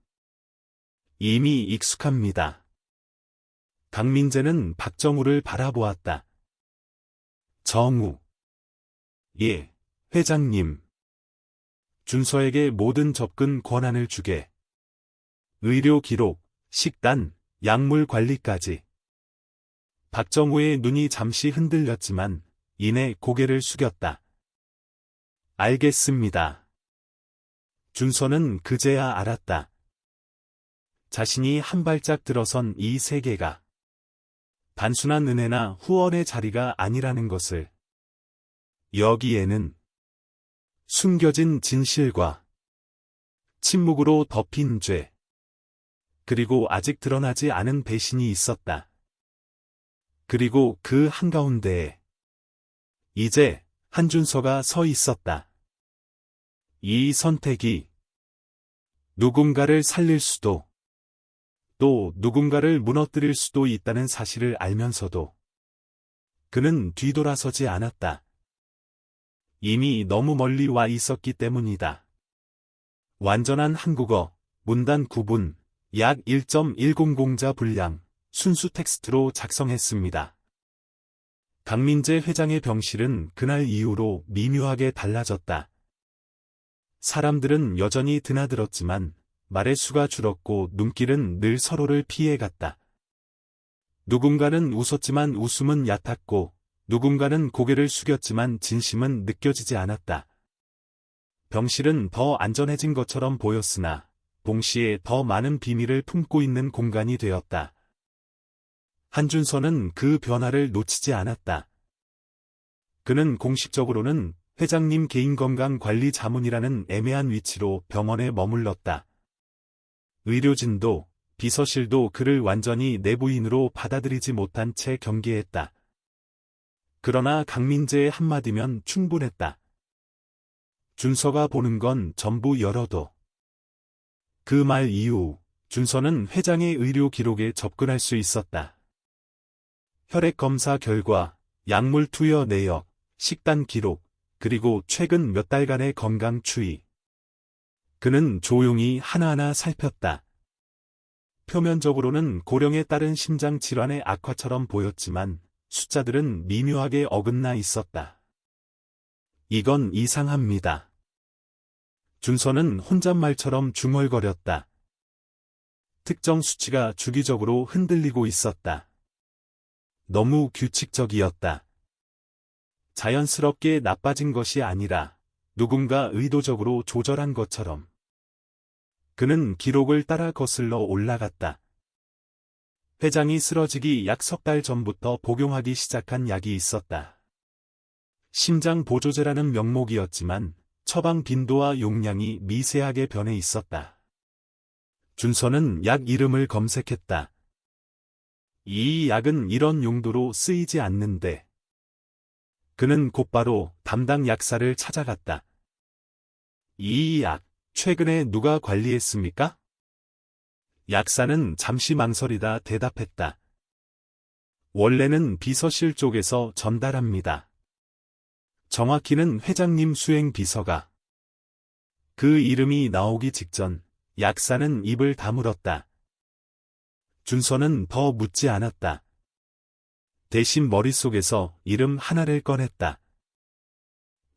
이미 익숙합니다. 강민재는 박정우를 바라보았다. 정우. 예, 회장님. 준서에게 모든 접근 권한을 주게. 의료 기록, 식단, 약물 관리까지. 박정우의 눈이 잠시 흔들렸지만 이내 고개를 숙였다. 알겠습니다. 준서는 그제야 알았다. 자신이 한 발짝 들어선 이 세계가 단순한 은혜나 후원의 자리가 아니라는 것을. 여기에는 숨겨진 진실과 침묵으로 덮인 죄, 그리고 아직 드러나지 않은 배신이 있었다. 그리고 그 한가운데에 이제 한준서가 서 있었다. 이 선택이 누군가를 살릴 수도 또 누군가를 무너뜨릴 수도 있다는 사실을 알면서도 그는 뒤돌아서지 않았다. 이미 너무 멀리 와 있었기 때문이다. 완전한 한국어, 문단 구분, 약 1.100자 분량, 순수 텍스트로 작성했습니다. 강민재 회장의 병실은 그날 이후로 미묘하게 달라졌다. 사람들은 여전히 드나들었지만 말의 수가 줄었고 눈길은 늘 서로를 피해갔다. 누군가는 웃었지만 웃음은 얕았고 누군가는 고개를 숙였지만 진심은 느껴지지 않았다. 병실은 더 안전해진 것처럼 보였으나 동시에 더 많은 비밀을 품고 있는 공간이 되었다. 한준서는 그 변화를 놓치지 않았다. 그는 공식적으로는 회장님 개인건강관리 자문이라는 애매한 위치로 병원에 머물렀다. 의료진도 비서실도 그를 완전히 내부인으로 받아들이지 못한 채 경계했다. 그러나 강민재의 한마디면 충분했다. 준서가 보는 건 전부 열어둬. 그 말 이후 준서는 회장의 의료 기록에 접근할 수 있었다. 혈액 검사 결과, 약물 투여 내역, 식단 기록, 그리고 최근 몇 달간의 건강 추이. 그는 조용히 하나하나 살폈다. 표면적으로는 고령에 따른 심장 질환의 악화처럼 보였지만 숫자들은 미묘하게 어긋나 있었다. 이건 이상합니다. 준서는 혼잣말처럼 중얼거렸다. 특정 수치가 주기적으로 흔들리고 있었다. 너무 규칙적이었다. 자연스럽게 나빠진 것이 아니라 누군가 의도적으로 조절한 것처럼. 그는 기록을 따라 거슬러 올라갔다. 회장이 쓰러지기 약 석 달 전부터 복용하기 시작한 약이 있었다. 심장 보조제라는 명목이었지만 처방 빈도와 용량이 미세하게 변해 있었다. 준서는 약 이름을 검색했다. 이 약은 이런 용도로 쓰이지 않는데. 그는 곧바로 담당 약사를 찾아갔다. 이 약, 최근에 누가 관리했습니까? 약사는 잠시 망설이다 대답했다. 원래는 비서실 쪽에서 전달합니다. 정확히는 회장님 수행 비서가. 그 이름이 나오기 직전 약사는 입을 다물었다. 준서는 더 묻지 않았다. 대신 머릿속에서 이름 하나를 꺼냈다.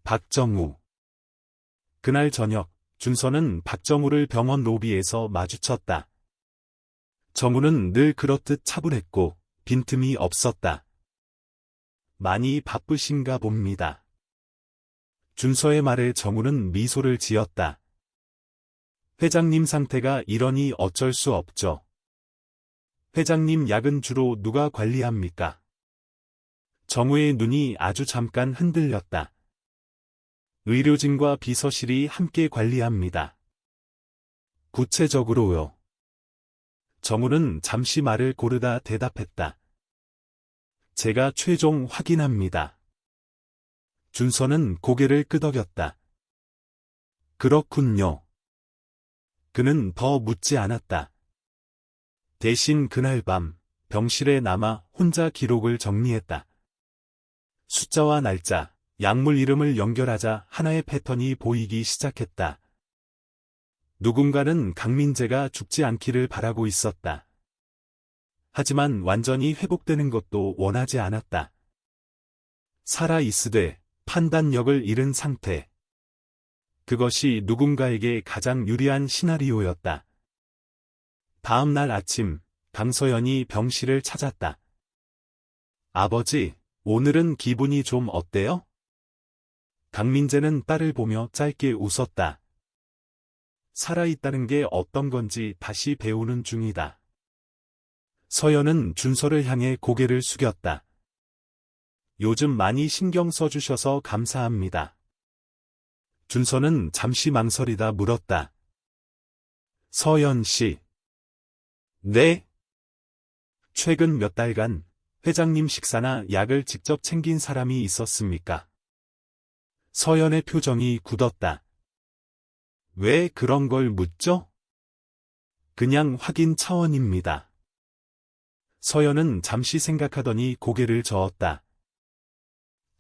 박정우. 그날 저녁, 준서는 박정우를 병원 로비에서 마주쳤다. 정우는 늘 그렇듯 차분했고 빈틈이 없었다. 많이 바쁘신가 봅니다. 준서의 말에 정우는 미소를 지었다. 회장님 상태가 이러니 어쩔 수 없죠. 회장님 약은 주로 누가 관리합니까? 정우의 눈이 아주 잠깐 흔들렸다. 의료진과 비서실이 함께 관리합니다. 구체적으로요. 정우는 잠시 말을 고르다 대답했다. 제가 최종 확인합니다. 준서는 고개를 끄덕였다. 그렇군요. 그는 더 묻지 않았다. 대신 그날 밤, 병실에 남아 혼자 기록을 정리했다. 숫자와 날짜, 약물 이름을 연결하자 하나의 패턴이 보이기 시작했다. 누군가는 강민재가 죽지 않기를 바라고 있었다. 하지만 완전히 회복되는 것도 원하지 않았다. 살아있으되 판단력을 잃은 상태. 그것이 누군가에게 가장 유리한 시나리오였다. 다음 날 아침, 강서연이 병실을 찾았다. 아버지, 오늘은 기분이 좀 어때요? 강민재는 딸을 보며 짧게 웃었다. 살아있다는 게 어떤 건지 다시 배우는 중이다. 서연은 준서를 향해 고개를 숙였다. 요즘 많이 신경 써주셔서 감사합니다. 준서는 잠시 망설이다 물었다. 서연 씨. 네? 최근 몇 달간 회장님 식사나 약을 직접 챙긴 사람이 있었습니까? 서연의 표정이 굳었다. 왜 그런 걸 묻죠? 그냥 확인 차원입니다. 서연은 잠시 생각하더니 고개를 저었다.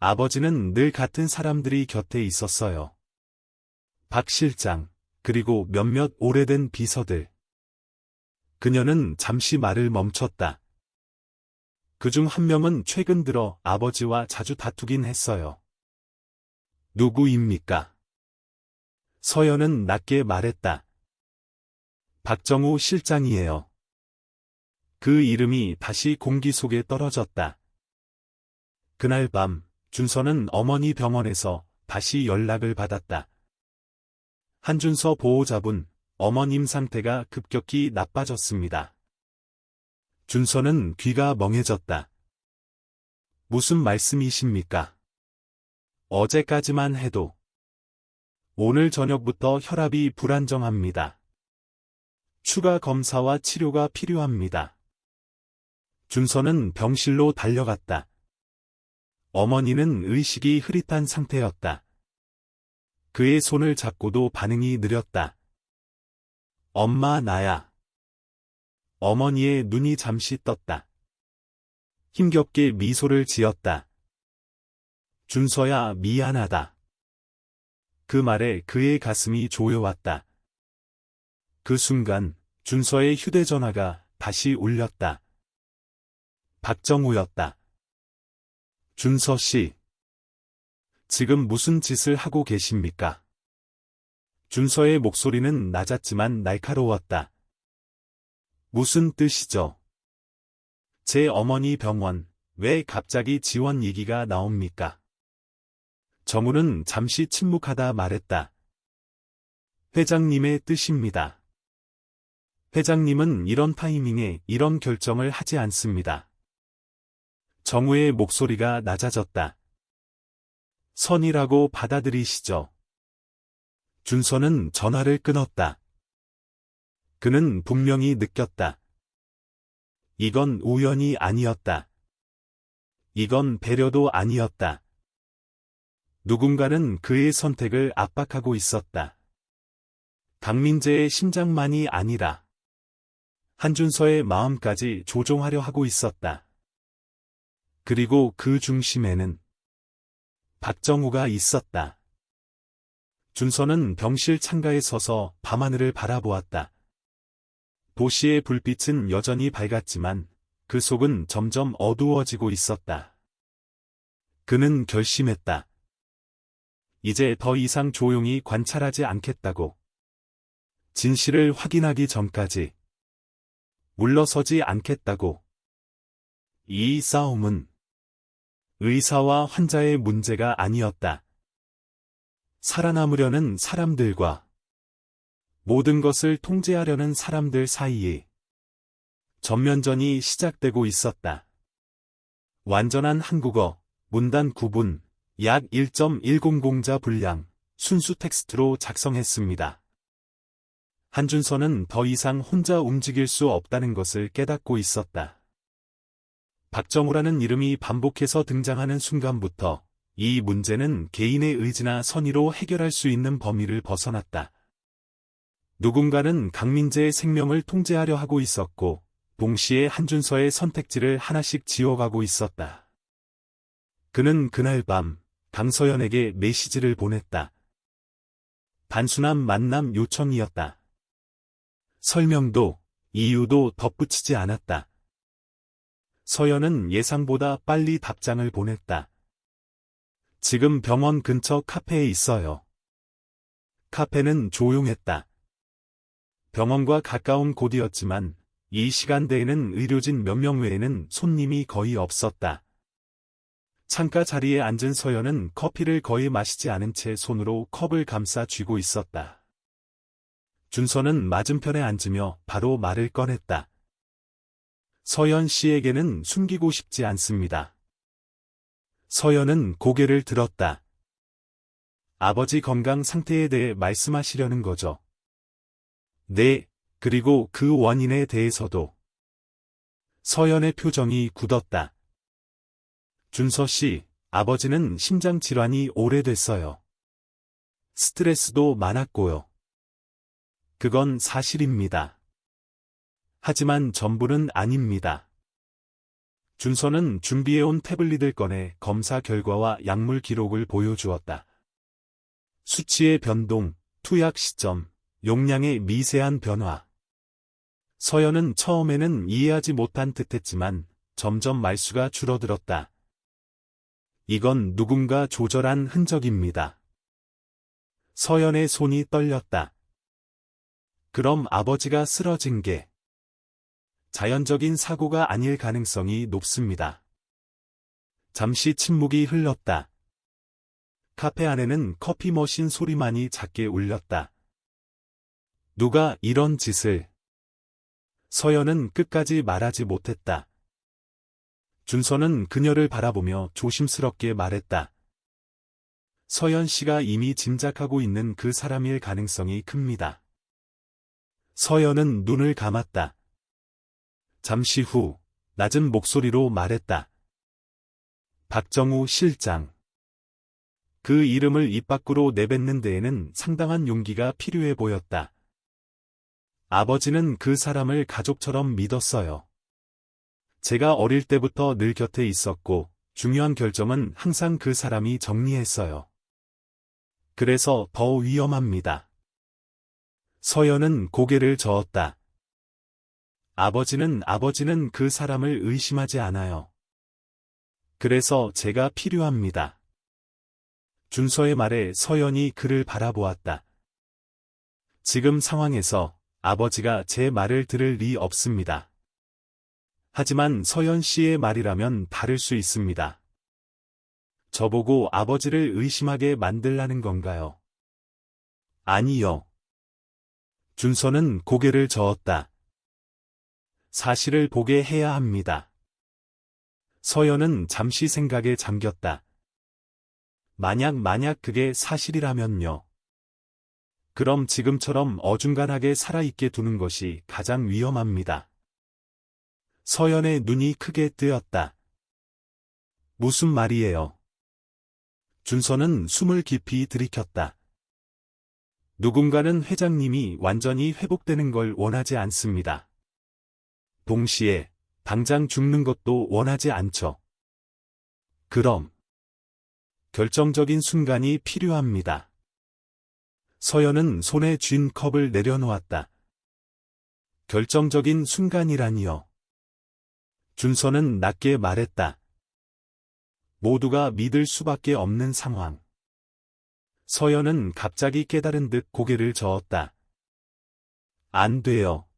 아버지는 늘 같은 사람들이 곁에 있었어요. 박 실장, 그리고 몇몇 오래된 비서들. 그녀는 잠시 말을 멈췄다. 그중 한 명은 최근 들어 아버지와 자주 다투긴 했어요. 누구입니까? 서연은 낮게 말했다. 박정우 실장이에요. 그 이름이 다시 공기 속에 떨어졌다. 그날 밤, 준서는 어머니 병원에서 다시 연락을 받았다. 한준서 보호자분, 어머님 상태가 급격히 나빠졌습니다. 준서는 귀가 멍해졌다. 무슨 말씀이십니까? 어제까지만 해도. 오늘 저녁부터 혈압이 불안정합니다. 추가 검사와 치료가 필요합니다. 준서는 병실로 달려갔다. 어머니는 의식이 흐릿한 상태였다. 그의 손을 잡고도 반응이 느렸다. 엄마 나야. 어머니의 눈이 잠시 떴다. 힘겹게 미소를 지었다. 준서야 미안하다. 그 말에 그의 가슴이 조여왔다. 그 순간 준서의 휴대전화가 다시 울렸다. 박정우였다. 준서 씨. 지금 무슨 짓을 하고 계십니까? 준서의 목소리는 낮았지만 날카로웠다. 무슨 뜻이죠? 제 어머니 병원, 왜 갑자기 지원 얘기가 나옵니까? 정우는 잠시 침묵하다 말했다. 회장님의 뜻입니다. 회장님은 이런 타이밍에 이런 결정을 하지 않습니다. 정우의 목소리가 낮아졌다. 선이라고 받아들이시죠. 준서는 전화를 끊었다. 그는 분명히 느꼈다. 이건 우연이 아니었다. 이건 배려도 아니었다. 누군가는 그의 선택을 압박하고 있었다. 강민재의 심장만이 아니라 한준서의 마음까지 조종하려 하고 있었다. 그리고 그 중심에는 박정우가 있었다. 준서는 병실 창가에 서서 밤하늘을 바라보았다. 도시의 불빛은 여전히 밝았지만 그 속은 점점 어두워지고 있었다. 그는 결심했다. 이제 더 이상 조용히 관찰하지 않겠다고. 진실을 확인하기 전까지 물러서지 않겠다고. 이 싸움은 의사와 환자의 문제가 아니었다. 살아남으려는 사람들과 모든 것을 통제하려는 사람들 사이에 전면전이 시작되고 있었다. 완전한 한국어, 문단 구분, 약 1.100자 분량, 순수 텍스트로 작성했습니다. 한준서는 더 이상 혼자 움직일 수 없다는 것을 깨닫고 있었다. 박정우라는 이름이 반복해서 등장하는 순간부터 이 문제는 개인의 의지나 선의로 해결할 수 있는 범위를 벗어났다. 누군가는 강민재의 생명을 통제하려 하고 있었고, 동시에 한준서의 선택지를 하나씩 지워가고 있었다. 그는 그날 밤 강서연에게 메시지를 보냈다. 단순한 만남 요청이었다. 설명도 이유도 덧붙이지 않았다. 서연은 예상보다 빨리 답장을 보냈다. 지금 병원 근처 카페에 있어요. 카페는 조용했다. 병원과 가까운 곳이었지만 이 시간대에는 의료진 몇 명 외에는 손님이 거의 없었다. 창가 자리에 앉은 서연은 커피를 거의 마시지 않은 채 손으로 컵을 감싸 쥐고 있었다. 준서는 맞은편에 앉으며 바로 말을 꺼냈다. 서연 씨에게는 숨기고 싶지 않습니다. 서연은 고개를 들었다. 아버지 건강 상태에 대해 말씀하시려는 거죠. 네, 그리고 그 원인에 대해서도. 서연의 표정이 굳었다. 준서 씨, 아버지는 심장 질환이 오래됐어요. 스트레스도 많았고요. 그건 사실입니다. 하지만 전부는 아닙니다. 준서는 준비해온 태블릿을 꺼내 검사 결과와 약물 기록을 보여주었다. 수치의 변동, 투약 시점, 용량의 미세한 변화. 서연은 처음에는 이해하지 못한 듯했지만 점점 말수가 줄어들었다. 이건 누군가 조절한 흔적입니다. 서연의 손이 떨렸다. 그럼 아버지가 쓰러진 게 자연적인 사고가 아닐 가능성이 높습니다. 잠시 침묵이 흘렀다. 카페 안에는 커피 머신 소리만이 작게 울렸다. 누가 이런 짓을... 서연은 끝까지 말하지 못했다. 준서는 그녀를 바라보며 조심스럽게 말했다. 서연 씨가 이미 짐작하고 있는 그 사람일 가능성이 큽니다. 서연은 눈을 감았다. 잠시 후 낮은 목소리로 말했다. 박정우 실장. 그 이름을 입 밖으로 내뱉는 데에는 상당한 용기가 필요해 보였다. 아버지는 그 사람을 가족처럼 믿었어요. 제가 어릴 때부터 늘 곁에 있었고, 중요한 결정은 항상 그 사람이 정리했어요. 그래서 더 위험합니다. 서연은 고개를 저었다. 아버지는 그 사람을 의심하지 않아요. 그래서 제가 필요합니다. 준서의 말에 서연이 그를 바라보았다. 지금 상황에서 아버지가 제 말을 들을 리 없습니다. 하지만 서연 씨의 말이라면 다를 수 있습니다. 저보고 아버지를 의심하게 만들라는 건가요? 아니요. 준서는 고개를 저었다. 사실을 보게 해야 합니다. 서연은 잠시 생각에 잠겼다. 만약 그게 사실이라면요. 그럼 지금처럼 어중간하게 살아있게 두는 것이 가장 위험합니다. 서연의 눈이 크게 뜨였다. 무슨 말이에요? 준서는 숨을 깊이 들이켰다. 누군가는 회장님이 완전히 회복되는 걸 원하지 않습니다. 동시에 당장 죽는 것도 원하지 않죠. 그럼 결정적인 순간이 필요합니다. 서연은 손에 쥔 컵을 내려놓았다. 결정적인 순간이라니요. 준서는 낮게 말했다. 모두가 믿을 수밖에 없는 상황. 서연은 갑자기 깨달은 듯 고개를 저었다. 안 돼요.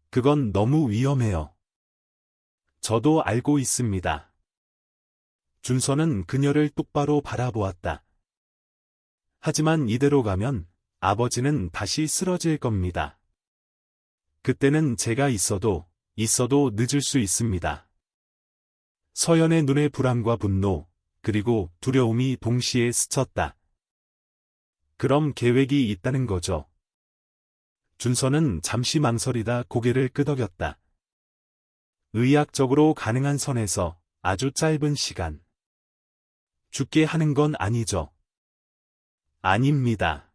그건 너무 위험해요. 저도 알고 있습니다. 준서는 그녀를 똑바로 바라보았다. 하지만 이대로 가면 아버지는 다시 쓰러질 겁니다. 그때는 제가 있어도 늦을 수 있습니다. 서연의 눈에 불안과 분노, 그리고 두려움이 동시에 스쳤다. 그럼 계획이 있다는 거죠. 준서는 잠시 망설이다 고개를 끄덕였다. 의학적으로 가능한 선에서 아주 짧은 시간. 죽게 하는 건 아니죠. 아닙니다.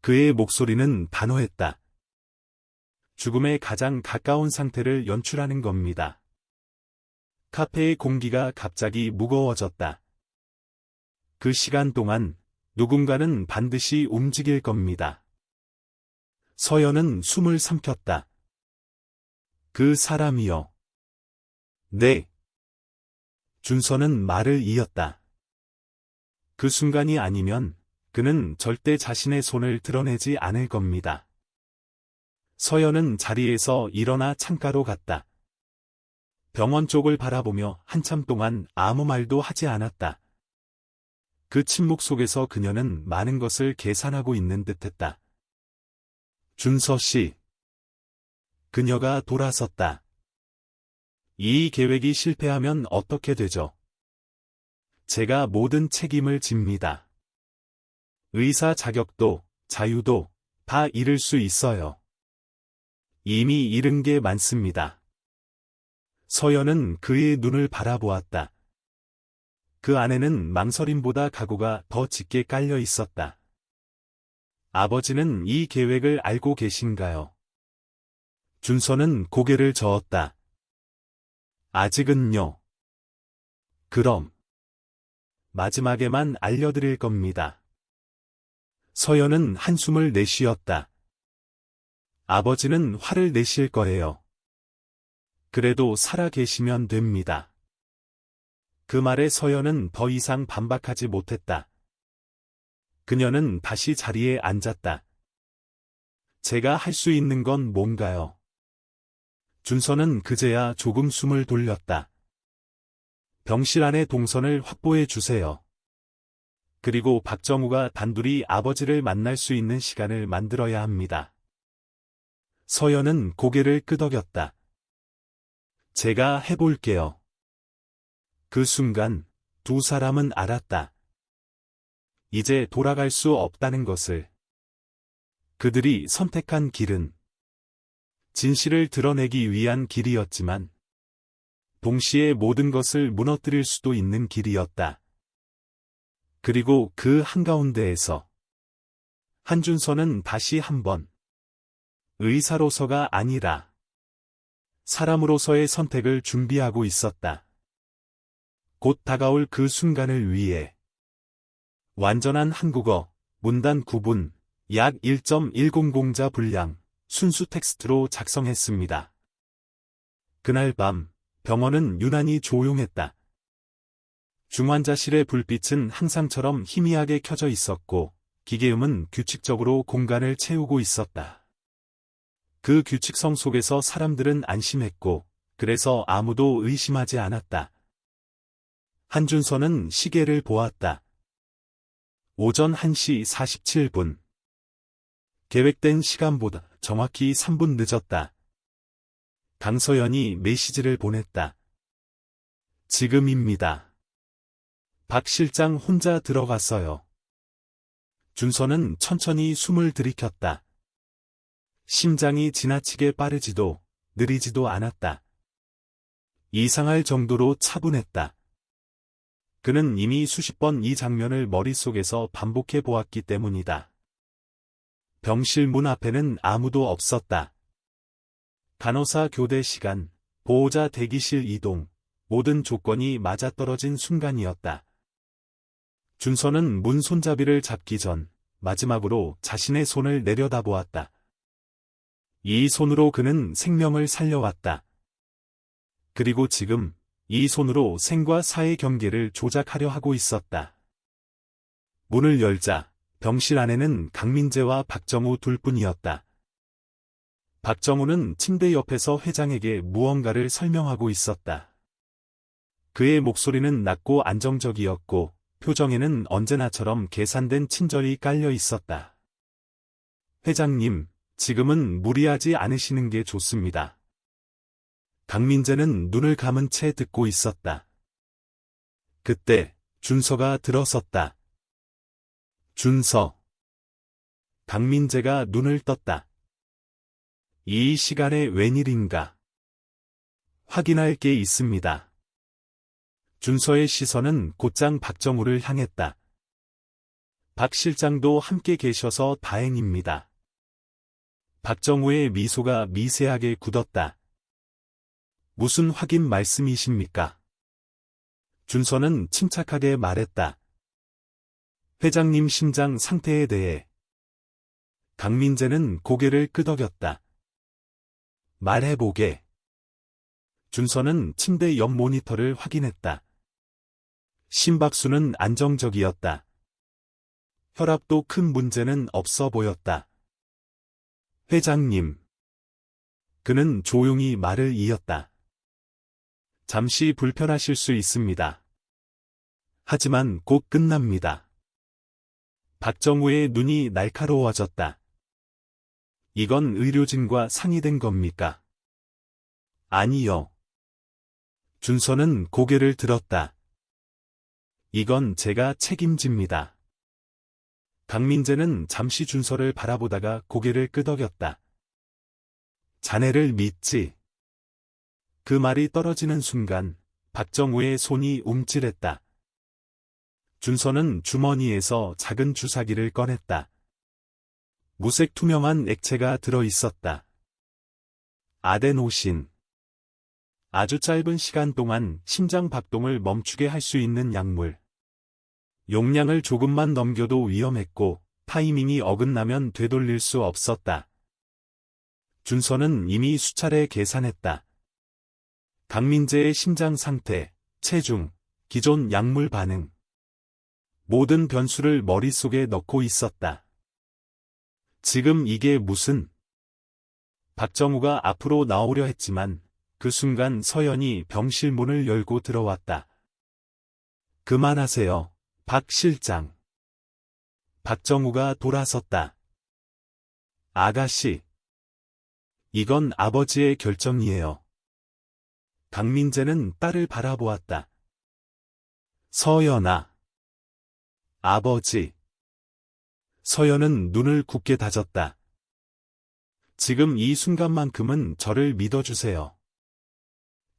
그의 목소리는 단호했다. 죽음에 가장 가까운 상태를 연출하는 겁니다. 카페의 공기가 갑자기 무거워졌다. 그 시간 동안 누군가는 반드시 움직일 겁니다. 서연은 숨을 삼켰다. 그 사람이요. 네. 준서는 말을 이었다. 그 순간이 아니면 그는 절대 자신의 손을 드러내지 않을 겁니다. 서연은 자리에서 일어나 창가로 갔다. 병원 쪽을 바라보며 한참 동안 아무 말도 하지 않았다. 그 침묵 속에서 그녀는 많은 것을 계산하고 있는 듯했다. 준서 씨. 그녀가 돌아섰다. 이 계획이 실패하면 어떻게 되죠? 제가 모든 책임을 집니다. 의사 자격도, 자유도 다 잃을 수 있어요. 이미 잃은 게 많습니다. 서연은 그의 눈을 바라보았다. 그 안에는 망설임보다 각오가 더 짙게 깔려 있었다. 아버지는 이 계획을 알고 계신가요? 준서는 고개를 저었다. 아직은요. 그럼 마지막에만 알려드릴 겁니다. 서연은 한숨을 내쉬었다. 아버지는 화를 내실 거예요. 그래도 살아 계시면 됩니다. 그 말에 서연은 더 이상 반박하지 못했다. 그녀는 다시 자리에 앉았다. 제가 할 수 있는 건 뭔가요? 준서는 그제야 조금 숨을 돌렸다. 병실 안의 동선을 확보해 주세요. 그리고 박정우가 단둘이 아버지를 만날 수 있는 시간을 만들어야 합니다. 서연은 고개를 끄덕였다. 제가 해볼게요. 그 순간 두 사람은 알았다. 이제 돌아갈 수 없다는 것을. 그들이 선택한 길은 진실을 드러내기 위한 길이었지만 동시에 모든 것을 무너뜨릴 수도 있는 길이었다. 그리고 그 한가운데에서 한준서는 다시 한번 의사로서가 아니라 사람으로서의 선택을 준비하고 있었다. 곧 다가올 그 순간을 위해 완전한 한국어, 문단 구분, 약 1.100자 분량, 순수 텍스트로 작성했습니다. 그날 밤, 병원은 유난히 조용했다. 중환자실의 불빛은 항상처럼 희미하게 켜져 있었고, 기계음은 규칙적으로 공간을 채우고 있었다. 그 규칙성 속에서 사람들은 안심했고, 그래서 아무도 의심하지 않았다. 한준서는 시계를 보았다. 오전 1시 47분. 계획된 시간보다 정확히 3분 늦었다. 강서연이 메시지를 보냈다. 지금입니다. 박 실장 혼자 들어갔어요. 준서는 천천히 숨을 들이켰다. 심장이 지나치게 빠르지도 느리지도 않았다. 이상할 정도로 차분했다. 그는 이미 수십 번 이 장면을 머릿속에서 반복해 보았기 때문이다. 병실 문 앞에는 아무도 없었다. 간호사 교대 시간, 보호자 대기실 이동, 모든 조건이 맞아떨어진 순간이었다. 준서는 문 손잡이를 잡기 전 마지막으로 자신의 손을 내려다보았다. 이 손으로 그는 생명을 살려왔다. 그리고 지금 이 손으로 생과 사의 경계를 조작하려 하고 있었다. 문을 열자 병실 안에는 강민재와 박정우 둘뿐이었다. 박정우는 침대 옆에서 회장에게 무언가를 설명하고 있었다. 그의 목소리는 낮고 안정적이었고 표정에는 언제나처럼 계산된 친절이 깔려 있었다. 회장님, 지금은 무리하지 않으시는 게 좋습니다. 강민재는 눈을 감은 채 듣고 있었다. 그때 준서가 들어섰다. 준서. 강민재가 눈을 떴다. 이 시간에 웬일인가? 확인할 게 있습니다. 준서의 시선은 곧장 박정우를 향했다. 박 실장도 함께 계셔서 다행입니다. 박정우의 미소가 미세하게 굳었다. 무슨 확인 말씀이십니까? 준서는 침착하게 말했다. 회장님 심장 상태에 대해. 강민재는 고개를 끄덕였다. 말해보게. 준서는 침대 옆 모니터를 확인했다. 심박수는 안정적이었다. 혈압도 큰 문제는 없어 보였다. 회장님. 그는 조용히 말을 이었다. 잠시 불편하실 수 있습니다. 하지만 곧 끝납니다. 박정우의 눈이 날카로워졌다. 이건 의료진과 상의된 겁니까? 아니요. 준서는 고개를 들었다. 이건 제가 책임집니다. 강민재는 잠시 준서를 바라보다가 고개를 끄덕였다. 자네를 믿지. 그 말이 떨어지는 순간 박정우의 손이 움찔했다. 준서는 주머니에서 작은 주사기를 꺼냈다. 무색 투명한 액체가 들어있었다. 아데노신. 아주 짧은 시간 동안 심장 박동을 멈추게 할 수 있는 약물. 용량을 조금만 넘겨도 위험했고 타이밍이 어긋나면 되돌릴 수 없었다. 준서는 이미 수차례 계산했다. 강민재의 심장 상태, 체중, 기존 약물 반응. 모든 변수를 머릿속에 넣고 있었다. 지금 이게 무슨? 박정우가 앞으로 나오려 했지만 그 순간 서연이 병실 문을 열고 들어왔다. 그만하세요, 박 실장. 박정우가 돌아섰다. 아가씨. 이건 아버지의 결정이에요. 강민재는 딸을 바라보았다. 서연아. 아버지. 서연은 눈을 굳게 다졌다. 지금 이 순간만큼은 저를 믿어주세요.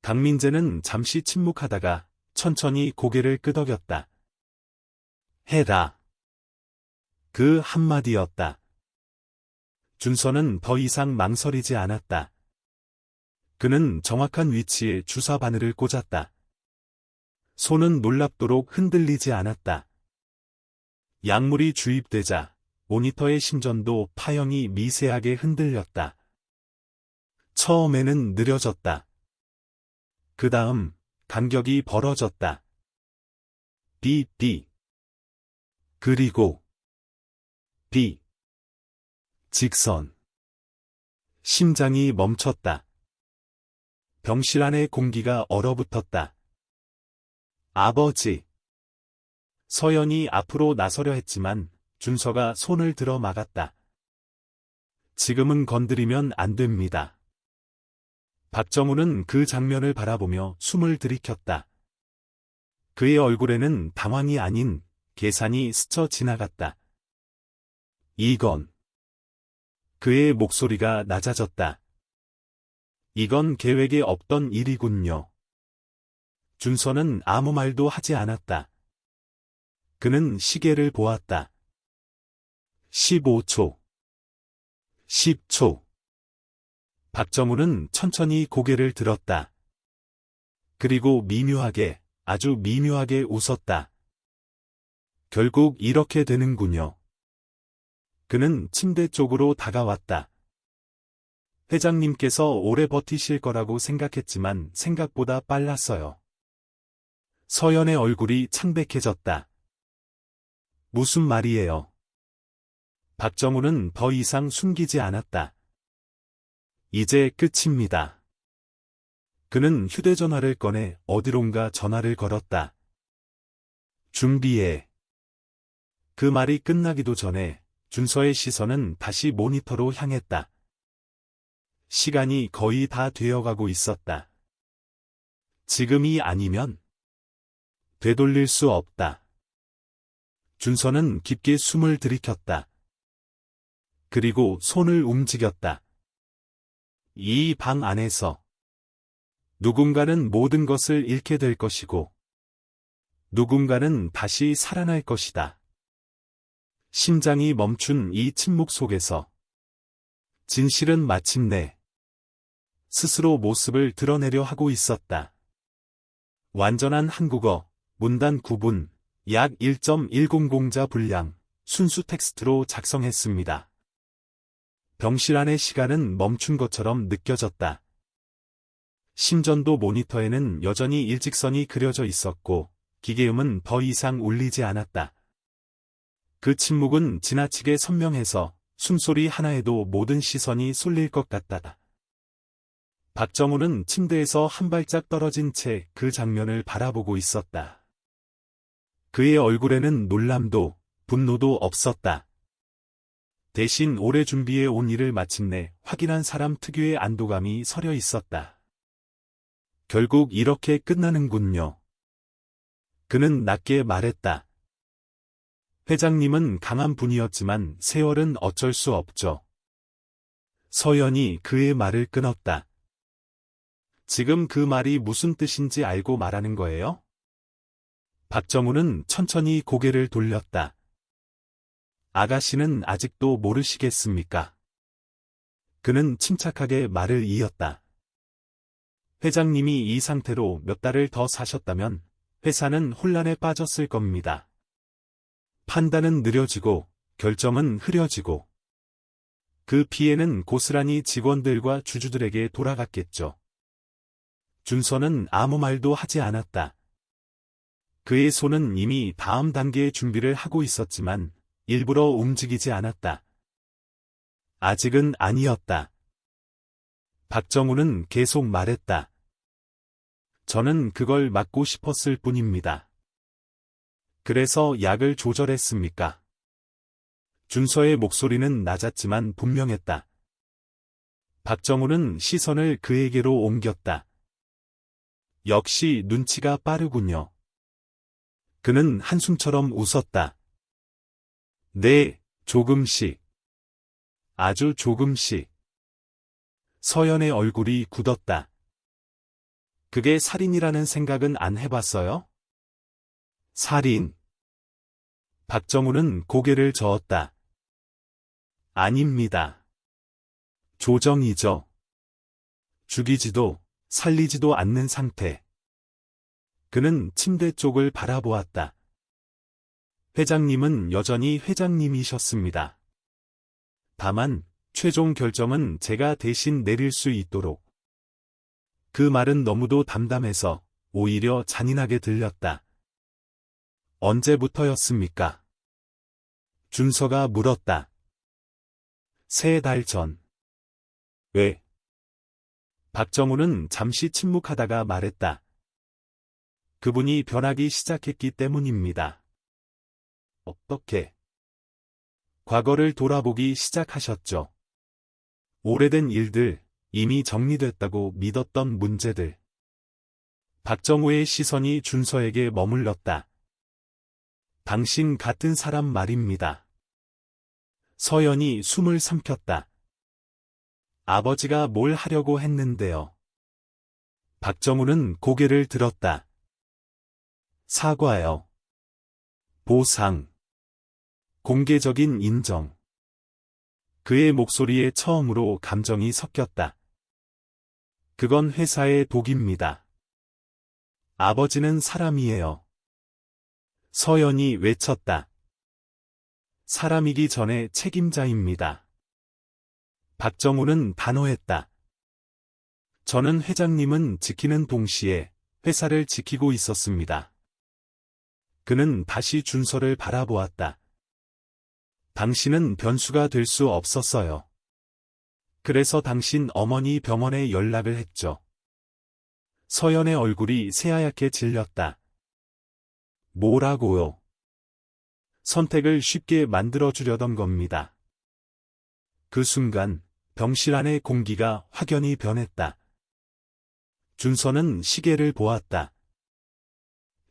강민재는 잠시 침묵하다가 천천히 고개를 끄덕였다. 해라. 그 한마디였다. 준서는 더 이상 망설이지 않았다. 그는 정확한 위치에 주사 바늘을 꽂았다. 손은 놀랍도록 흔들리지 않았다. 약물이 주입되자 모니터의 심전도 파형이 미세하게 흔들렸다. 처음에는 느려졌다. 그 다음 간격이 벌어졌다. 비. 그리고 비. 직선. 심장이 멈췄다. 병실 안의 공기가 얼어붙었다. 아버지. 서연이 앞으로 나서려 했지만 준서가 손을 들어 막았다. 지금은 건드리면 안 됩니다. 박정우는 그 장면을 바라보며 숨을 들이켰다. 그의 얼굴에는 당황이 아닌 계산이 스쳐 지나갔다. 이건. 그의 목소리가 낮아졌다. 이건 계획에 없던 일이군요. 준서는 아무 말도 하지 않았다. 그는 시계를 보았다. 15초. 10초. 박정우는 천천히 고개를 들었다. 그리고 미묘하게, 아주 미묘하게 웃었다. 결국 이렇게 되는군요. 그는 침대 쪽으로 다가왔다. 회장님께서 오래 버티실 거라고 생각했지만 생각보다 빨랐어요. 서연의 얼굴이 창백해졌다. 무슨 말이에요? 박정우는 더 이상 숨기지 않았다. 이제 끝입니다. 그는 휴대전화를 꺼내 어디론가 전화를 걸었다. 준비해. 그 말이 끝나기도 전에 준서의 시선은 다시 모니터로 향했다. 시간이 거의 다 되어가고 있었다. 지금이 아니면 되돌릴 수 없다. 준서는 깊게 숨을 들이켰다. 그리고 손을 움직였다. 이 방 안에서 누군가는 모든 것을 잃게 될 것이고 누군가는 다시 살아날 것이다. 심장이 멈춘 이 침묵 속에서 진실은 마침내 스스로 모습을 드러내려 하고 있었다. 완전한 한국어, 문단 구분, 약 1.100자 분량, 순수 텍스트로 작성했습니다. 병실 안의 시간은 멈춘 것처럼 느껴졌다. 심전도 모니터에는 여전히 일직선이 그려져 있었고, 기계음은 더 이상 울리지 않았다. 그 침묵은 지나치게 선명해서 숨소리 하나에도 모든 시선이 쏠릴 것 같다. 박정우는 침대에서 한 발짝 떨어진 채 그 장면을 바라보고 있었다. 그의 얼굴에는 놀람도, 분노도 없었다. 대신 오래 준비해 온 일을 마침내 확인한 사람 특유의 안도감이 서려 있었다. 결국 이렇게 끝나는군요. 그는 낮게 말했다. 회장님은 강한 분이었지만 세월은 어쩔 수 없죠. 서연이 그의 말을 끊었다. 지금 그 말이 무슨 뜻인지 알고 말하는 거예요? 박정우는 천천히 고개를 돌렸다. 아가씨는 아직도 모르시겠습니까? 그는 침착하게 말을 이었다. 회장님이 이 상태로 몇 달을 더 사셨다면 회사는 혼란에 빠졌을 겁니다. 판단은 느려지고 결정은 흐려지고 그 피해는 고스란히 직원들과 주주들에게 돌아갔겠죠. 준서는 아무 말도 하지 않았다. 그의 손은 이미 다음 단계의 준비를 하고 있었지만 일부러 움직이지 않았다. 아직은 아니었다. 박정우는 계속 말했다. 저는 그걸 막고 싶었을 뿐입니다. 그래서 약을 조절했습니까? 준서의 목소리는 낮았지만 분명했다. 박정우는 시선을 그에게로 옮겼다. 역시 눈치가 빠르군요. 그는 한숨처럼 웃었다. 네, 조금씩. 아주 조금씩. 서연의 얼굴이 굳었다. 그게 살인이라는 생각은 안 해봤어요? 살인. 박정우는 고개를 저었다. 아닙니다. 조정이죠. 죽이지도 살리지도 않는 상태. 그는 침대 쪽을 바라보았다. 회장님은 여전히 회장님이셨습니다. 다만 최종 결정은 제가 대신 내릴 수 있도록. 그 말은 너무도 담담해서 오히려 잔인하게 들렸다. 언제부터였습니까? 준서가 물었다. 3달 전. 왜? 박정우는 잠시 침묵하다가 말했다. 그분이 변하기 시작했기 때문입니다. 어떻게? 과거를 돌아보기 시작하셨죠. 오래된 일들, 이미 정리됐다고 믿었던 문제들. 박정우의 시선이 준서에게 머물렀다. 당신 같은 사람 말입니다. 서연이 숨을 삼켰다. 아버지가 뭘 하려고 했는데요. 박정우는 고개를 들었다. 사과요. 보상. 공개적인 인정. 그의 목소리에 처음으로 감정이 섞였다. 그건 회사의 독입니다. 아버지는 사람이에요. 서연이 외쳤다. 사람이기 전에 책임자입니다. 박정우는 단호했다. 저는 회장님은 지키는 동시에 회사를 지키고 있었습니다. 그는 다시 준서를 바라보았다. 당신은 변수가 될 수 없었어요. 그래서 당신 어머니 병원에 연락을 했죠. 서연의 얼굴이 새하얗게 질렸다. 뭐라고요? 선택을 쉽게 만들어주려던 겁니다. 그 순간 병실 안의 공기가 확연히 변했다. 준서는 시계를 보았다.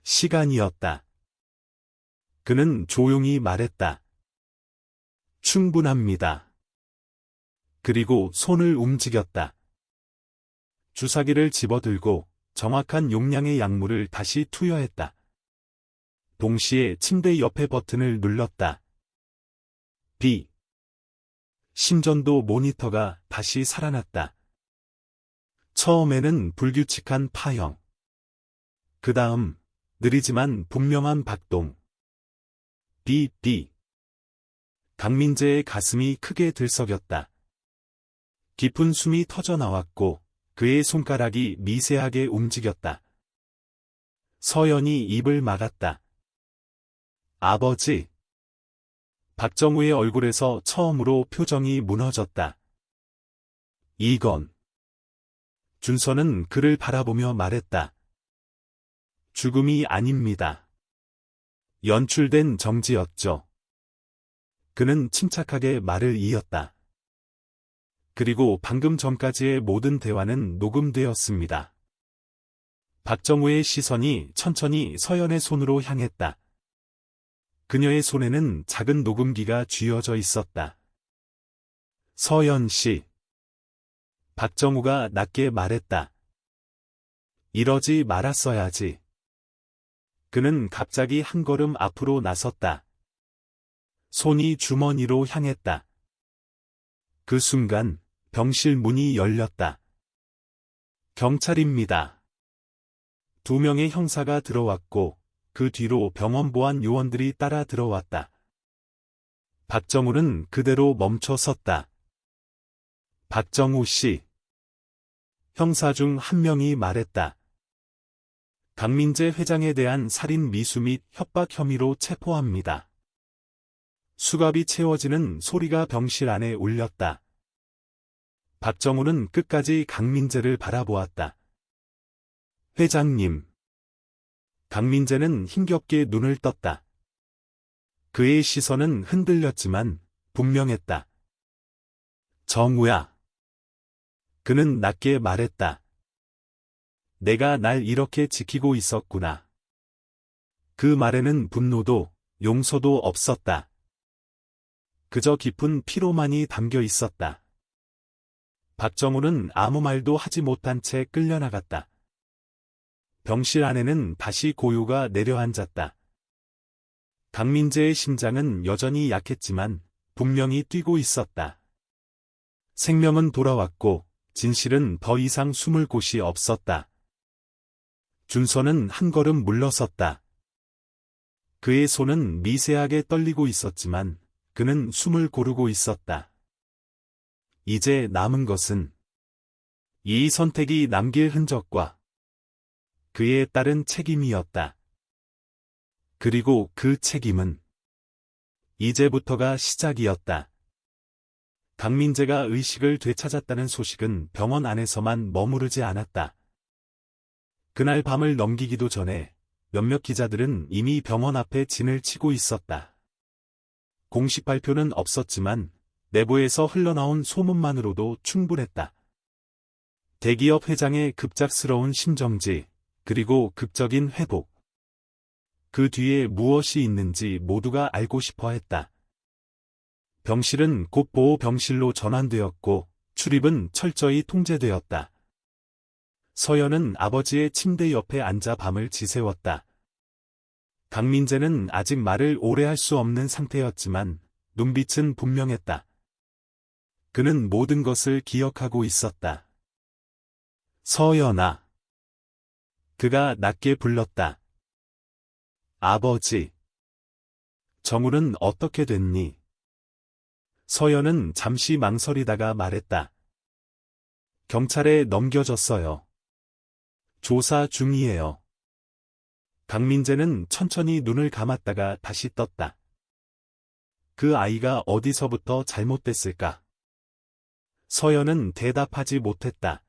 시간이었다. 그는 조용히 말했다. 충분합니다. 그리고 손을 움직였다. 주사기를 집어들고 정확한 용량의 약물을 다시 투여했다. 동시에 침대 옆에 버튼을 눌렀다. B. 심전도 모니터가 다시 살아났다. 처음에는 불규칙한 파형. 그 다음 느리지만 분명한 박동. B. 강민재의 가슴이 크게 들썩였다. 깊은 숨이 터져나왔고 그의 손가락이 미세하게 움직였다. 서연이 입을 막았다. 아버지. 박정우의 얼굴에서 처음으로 표정이 무너졌다. 이건. 준서는 그를 바라보며 말했다. 죽음이 아닙니다. 연출된 정지였죠. 그는 침착하게 말을 이었다. 그리고 방금 전까지의 모든 대화는 녹음되었습니다. 박정우의 시선이 천천히 서연의 손으로 향했다. 그녀의 손에는 작은 녹음기가 쥐어져 있었다. 서연 씨. 박정우가 낮게 말했다. 이러지 말았어야지. 그는 갑자기 한 걸음 앞으로 나섰다. 손이 주머니로 향했다. 그 순간 병실 문이 열렸다. 경찰입니다. 2명의 형사가 들어왔고 그 뒤로 병원 보안 요원들이 따라 들어왔다. 박정우는 그대로 멈춰 섰다. 박정우 씨. 형사 중 한 명이 말했다. 강민재 회장에 대한 살인 미수 및 협박 혐의로 체포합니다. 수갑이 채워지는 소리가 병실 안에 울렸다. 박정우는 끝까지 강민재를 바라보았다. 회장님. 강민재는 힘겹게 눈을 떴다. 그의 시선은 흔들렸지만 분명했다. 정우야. 그는 낮게 말했다. 내가 날 이렇게 지키고 있었구나. 그 말에는 분노도 용서도 없었다. 그저 깊은 피로만이 담겨 있었다. 박정우는 아무 말도 하지 못한 채 끌려나갔다. 병실 안에는 다시 고요가 내려앉았다. 강민재의 심장은 여전히 약했지만 분명히 뛰고 있었다. 생명은 돌아왔고 진실은 더 이상 숨을 곳이 없었다. 준서는 한 걸음 물러섰다. 그의 손은 미세하게 떨리고 있었지만 그는 숨을 고르고 있었다. 이제 남은 것은 이 선택이 남길 흔적과 그에 따른 책임이었다. 그리고 그 책임은 이제부터가 시작이었다. 강민재가 의식을 되찾았다는 소식은 병원 안에서만 머무르지 않았다. 그날 밤을 넘기기도 전에 몇몇 기자들은 이미 병원 앞에 진을 치고 있었다. 공식 발표는 없었지만 내부에서 흘러나온 소문만으로도 충분했다. 대기업 회장의 급작스러운 심정지, 그리고 극적인 회복. 그 뒤에 무엇이 있는지 모두가 알고 싶어 했다. 병실은 곧 보호병실로 전환되었고 출입은 철저히 통제되었다. 서연은 아버지의 침대 옆에 앉아 밤을 지새웠다. 강민재는 아직 말을 오래 할 수 없는 상태였지만 눈빛은 분명했다. 그는 모든 것을 기억하고 있었다. 서연아. 그가 낮게 불렀다. 아버지. 정우는 어떻게 됐니? 서연은 잠시 망설이다가 말했다. 경찰에 넘겨졌어요. 조사 중이에요. 강민재는 천천히 눈을 감았다가 다시 떴다. 그 아이가 어디서부터 잘못됐을까? 서연은 대답하지 못했다.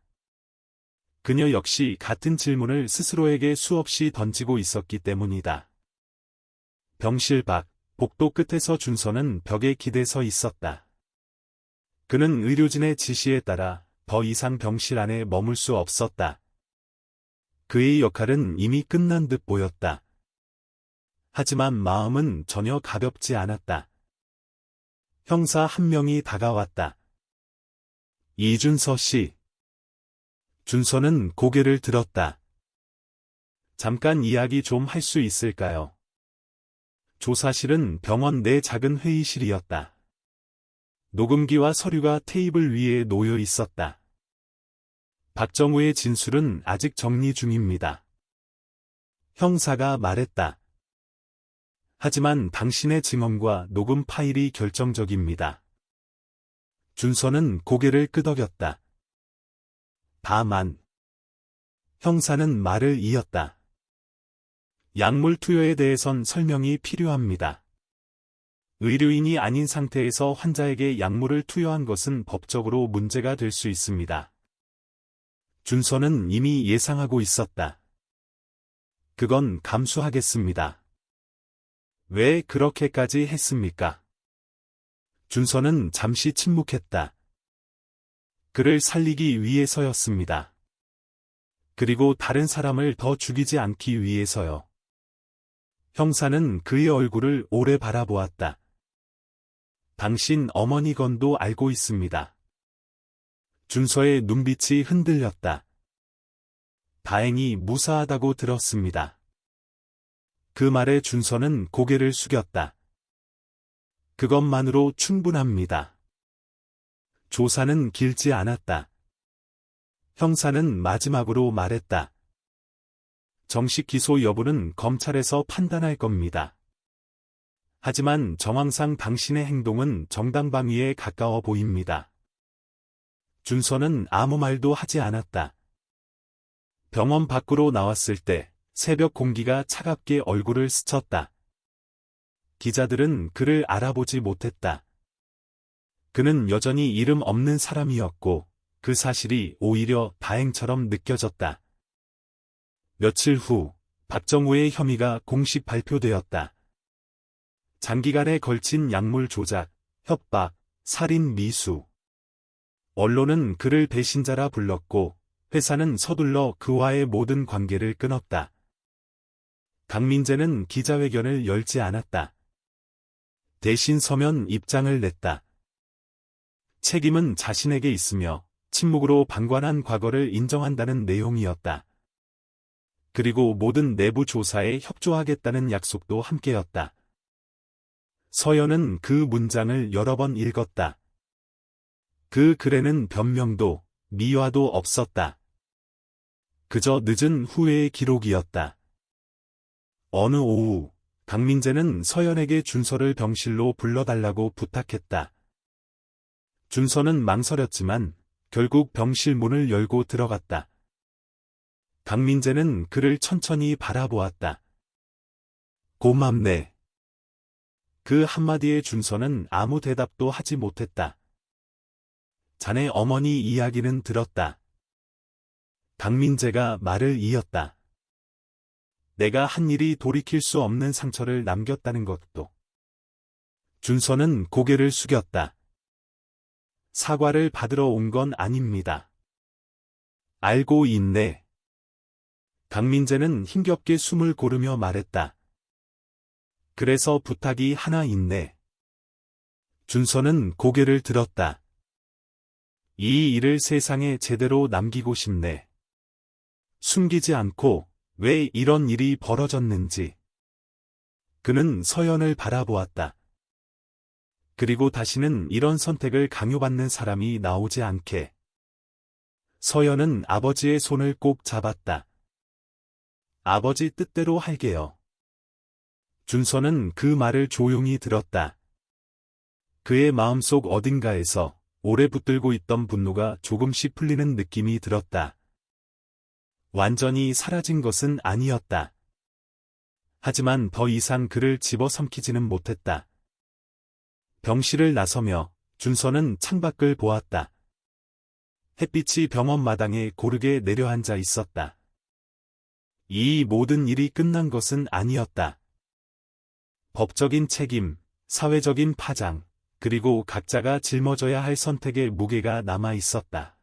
그녀 역시 같은 질문을 스스로에게 수없이 던지고 있었기 때문이다. 병실 밖, 복도 끝에서 준서는 벽에 기대서 있었다. 그는 의료진의 지시에 따라 더 이상 병실 안에 머물 수 없었다. 그의 역할은 이미 끝난 듯 보였다. 하지만 마음은 전혀 가볍지 않았다. 형사 한 명이 다가왔다. 이준서 씨. 준서는 고개를 들었다. 잠깐 이야기 좀 할 수 있을까요? 조사실은 병원 내 작은 회의실이었다. 녹음기와 서류가 테이블 위에 놓여 있었다. 박정우의 진술은 아직 정리 중입니다. 형사가 말했다. 하지만 당신의 증언과 녹음 파일이 결정적입니다. 준서는 고개를 끄덕였다. 다만 형사는 말을 이었다. 약물 투여에 대해선 설명이 필요합니다. 의료인이 아닌 상태에서 환자에게 약물을 투여한 것은 법적으로 문제가 될 수 있습니다. 준서는 이미 예상하고 있었다. 그건 감수하겠습니다. 왜 그렇게까지 했습니까? 준서는 잠시 침묵했다. 그를 살리기 위해서였습니다. 그리고 다른 사람을 더 죽이지 않기 위해서요. 형사는 그의 얼굴을 오래 바라보았다. 당신 어머니건도 알고 있습니다. 준서의 눈빛이 흔들렸다. 다행히 무사하다고 들었습니다. 그 말에 준서는 고개를 숙였다. 그것만으로 충분합니다. 조사는 길지 않았다. 형사는 마지막으로 말했다. 정식 기소 여부는 검찰에서 판단할 겁니다. 하지만 정황상 당신의 행동은 정당방위에 가까워 보입니다. 준서는 아무 말도 하지 않았다. 병원 밖으로 나왔을 때 새벽 공기가 차갑게 얼굴을 스쳤다. 기자들은 그를 알아보지 못했다. 그는 여전히 이름 없는 사람이었고 그 사실이 오히려 다행처럼 느껴졌다. 며칠 후 박정우의 혐의가 공식 발표되었다. 장기간에 걸친 약물 조작, 협박, 살인 미수. 언론은 그를 배신자라 불렀고 회사는 서둘러 그와의 모든 관계를 끊었다. 강민재는 기자회견을 열지 않았다. 대신 서면 입장을 냈다. 책임은 자신에게 있으며 침묵으로 방관한 과거를 인정한다는 내용이었다. 그리고 모든 내부 조사에 협조하겠다는 약속도 함께였다. 서연은 그 문장을 여러 번 읽었다. 그 글에는 변명도, 미화도 없었다. 그저 늦은 후회의 기록이었다. 어느 오후, 강민재는 서연에게 준서를 병실로 불러달라고 부탁했다. 준서는 망설였지만 결국 병실 문을 열고 들어갔다. 강민재는 그를 천천히 바라보았다. 고맙네. 그 한마디에 준서는 아무 대답도 하지 못했다. 자네 어머니 이야기는 들었다. 강민재가 말을 이었다. 내가 한 일이 돌이킬 수 없는 상처를 남겼다는 것도. 준서는 고개를 숙였다. 사과를 받으러 온 건 아닙니다. 알고 있네. 강민재는 힘겹게 숨을 고르며 말했다. 그래서 부탁이 하나 있네. 준서는 고개를 들었다. 이 일을 세상에 제대로 남기고 싶네. 숨기지 않고 왜 이런 일이 벌어졌는지. 그는 서연을 바라보았다. 그리고 다시는 이런 선택을 강요받는 사람이 나오지 않게. 서연은 아버지의 손을 꼭 잡았다. 아버지 뜻대로 할게요. 준서는 그 말을 조용히 들었다. 그의 마음속 어딘가에서 오래 붙들고 있던 분노가 조금씩 풀리는 느낌이 들었다. 완전히 사라진 것은 아니었다. 하지만 더 이상 그를 집어삼키지는 못했다. 병실을 나서며 준서는 창밖을 보았다. 햇빛이 병원 마당에 고르게 내려앉아 있었다. 이 모든 일이 끝난 것은 아니었다. 법적인 책임, 사회적인 파장, 그리고 각자가 짊어져야 할 선택의 무게가 남아 있었다.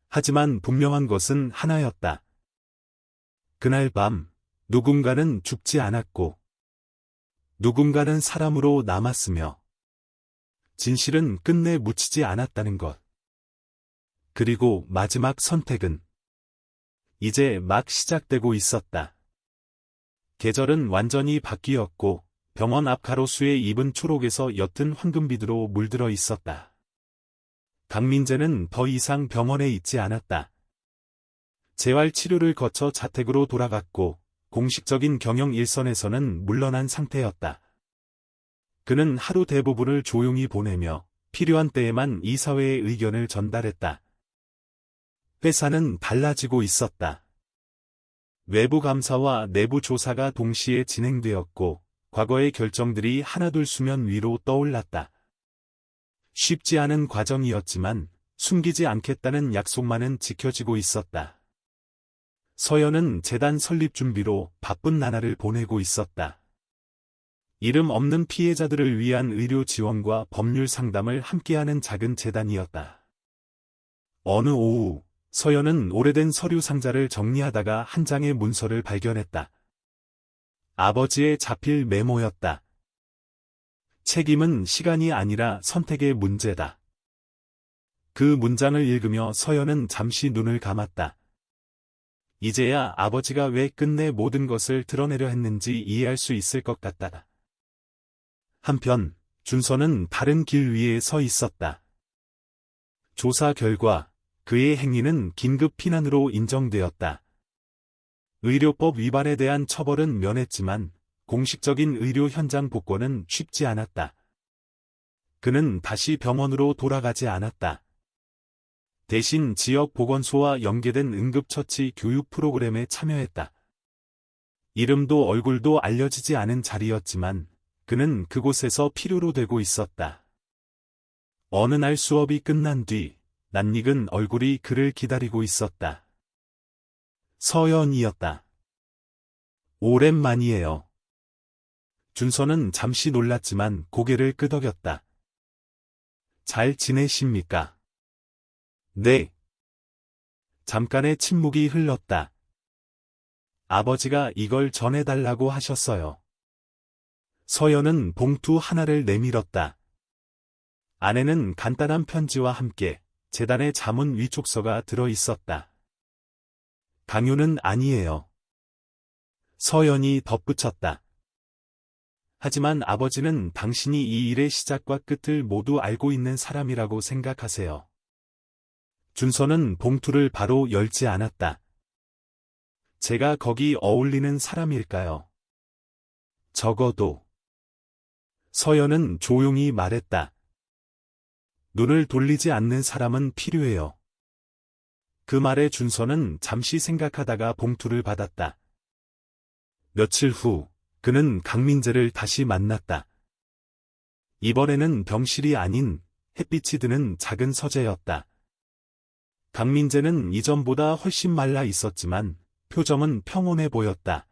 하지만 분명한 것은 하나였다. 그날 밤, 누군가는 죽지 않았고, 누군가는 사람으로 남았으며, 진실은 끝내 묻히지 않았다는 것. 그리고 마지막 선택은 이제 막 시작되고 있었다. 계절은 완전히 바뀌었고, 병원 앞 가로수의 입은 초록에서 옅은 황금빛으로 물들어 있었다. 강민재는 더 이상 병원에 있지 않았다. 재활 치료를 거쳐 자택으로 돌아갔고, 공식적인 경영 일선에서는 물러난 상태였다. 그는 하루 대부분을 조용히 보내며 필요한 때에만 이사회의 의견을 전달했다. 회사는 달라지고 있었다. 외부 감사와 내부 조사가 동시에 진행되었고, 과거의 결정들이 하나둘 수면 위로 떠올랐다. 쉽지 않은 과정이었지만 숨기지 않겠다는 약속만은 지켜지고 있었다. 서연은 재단 설립 준비로 바쁜 나날을 보내고 있었다. 이름 없는 피해자들을 위한 의료 지원과 법률 상담을 함께하는 작은 재단이었다. 어느 오후, 서연은 오래된 서류 상자를 정리하다가 한 장의 문서를 발견했다. 아버지의 자필 메모였다. 책임은 시간이 아니라 선택의 문제다. 그 문장을 읽으며 서연은 잠시 눈을 감았다. 이제야 아버지가 왜 끝내 모든 것을 드러내려 했는지 이해할 수 있을 것 같다. 한편, 준서는 다른 길 위에 서 있었다. 조사 결과, 그의 행위는 긴급 피난으로 인정되었다. 의료법 위반에 대한 처벌은 면했지만, 공식적인 의료 현장 복권은 쉽지 않았다. 그는 다시 병원으로 돌아가지 않았다. 대신 지역 보건소와 연계된 응급처치 교육 프로그램에 참여했다. 이름도 얼굴도 알려지지 않은 자리였지만 그는 그곳에서 필요로 되고 있었다. 어느 날 수업이 끝난 뒤 낯익은 얼굴이 그를 기다리고 있었다. 서연이었다. 오랜만이에요. 준서는 잠시 놀랐지만 고개를 끄덕였다. 잘 지내십니까? 네. 잠깐의 침묵이 흘렀다. 아버지가 이걸 전해달라고 하셨어요. 서연은 봉투 하나를 내밀었다. 안에는 간단한 편지와 함께 재단의 자문 위촉서가 들어 있었다. 강요는 아니에요. 서연이 덧붙였다. 하지만 아버지는 당신이 이 일의 시작과 끝을 모두 알고 있는 사람이라고 생각하세요. 준서는 봉투를 바로 열지 않았다. 제가 거기 어울리는 사람일까요? 적어도. 서연은 조용히 말했다. 눈을 돌리지 않는 사람은 필요해요. 그 말에 준서는 잠시 생각하다가 봉투를 받았다. 며칠 후, 그는 강민재를 다시 만났다. 이번에는 병실이 아닌 햇빛이 드는 작은 서재였다. 강민재는 이전보다 훨씬 말라 있었지만 표정은 평온해 보였다.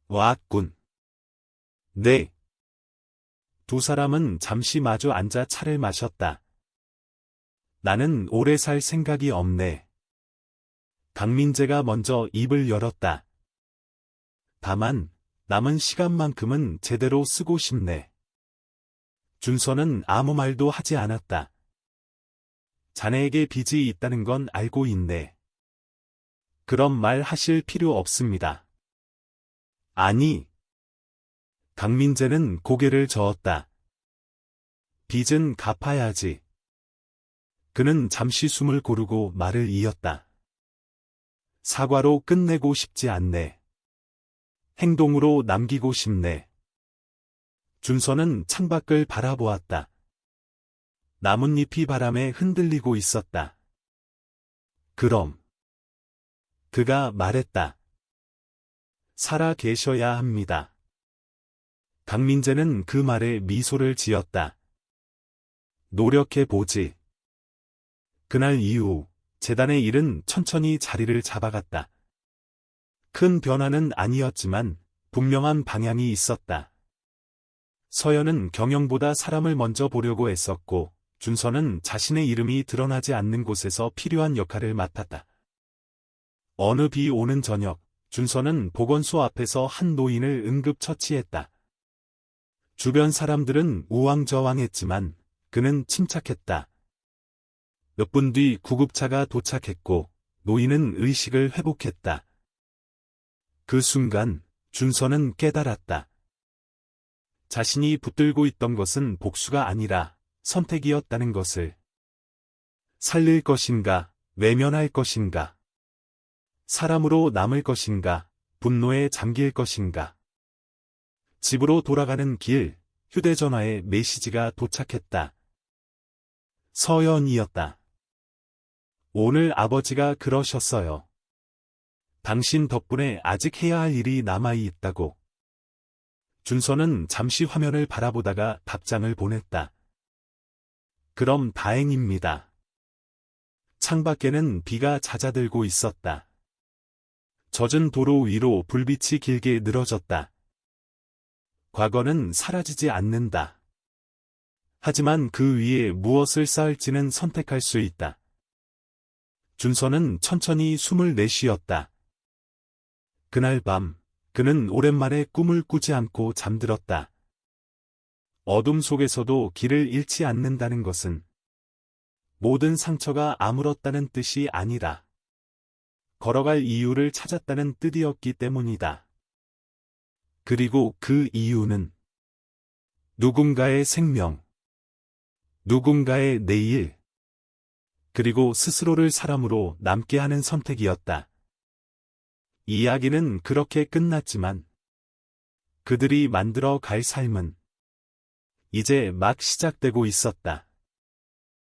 왔군. 네. 두 사람은 잠시 마주 앉아 차를 마셨다. 나는 오래 살 생각이 없네. 강민재가 먼저 입을 열었다. 다만 남은 시간만큼은 제대로 쓰고 싶네. 준서는 아무 말도 하지 않았다. 자네에게 빚이 있다는 건 알고 있네. 그런 말 하실 필요 없습니다. 아니. 강민재는 고개를 저었다. 빚은 갚아야지. 그는 잠시 숨을 고르고 말을 이었다. 사과로 끝내고 싶지 않네. 행동으로 남기고 싶네. 준서는 창밖을 바라보았다. 나뭇잎이 바람에 흔들리고 있었다. 그럼. 그가 말했다. 살아 계셔야 합니다. 강민재는 그 말에 미소를 지었다. 노력해보지. 그날 이후 재단의 일은 천천히 자리를 잡아갔다. 큰 변화는 아니었지만 분명한 방향이 있었다. 서연은 경영보다 사람을 먼저 보려고 애썼고 준서는 자신의 이름이 드러나지 않는 곳에서 필요한 역할을 맡았다. 어느 비 오는 저녁, 준서는 보건소 앞에서 한 노인을 응급처치했다. 주변 사람들은 우왕좌왕했지만 그는 침착했다. 몇 분 뒤 구급차가 도착했고 노인은 의식을 회복했다. 그 순간 준서는 깨달았다. 자신이 붙들고 있던 것은 복수가 아니라 선택이었다는 것을. 살릴 것인가, 외면할 것인가. 사람으로 남을 것인가, 분노에 잠길 것인가. 집으로 돌아가는 길, 휴대전화에 메시지가 도착했다. 서연이었다. 오늘 아버지가 그러셨어요. 당신 덕분에 아직 해야 할 일이 남아있다고. 준서는 잠시 화면을 바라보다가 답장을 보냈다. 그럼 다행입니다. 창밖에는 비가 잦아들고 있었다. 젖은 도로 위로 불빛이 길게 늘어졌다. 과거는 사라지지 않는다. 하지만 그 위에 무엇을 쌓을지는 선택할 수 있다. 준서는 천천히 숨을 내쉬었다. 그날 밤, 그는 오랜만에 꿈을 꾸지 않고 잠들었다. 어둠 속에서도 길을 잃지 않는다는 것은 모든 상처가 아물었다는 뜻이 아니라 걸어갈 이유를 찾았다는 뜻이었기 때문이다. 그리고 그 이유는 누군가의 생명, 누군가의 내일, 그리고 스스로를 사람으로 남게 하는 선택이었다. 이야기는 그렇게 끝났지만 그들이 만들어 갈 삶은 이제 막 시작되고 있었다.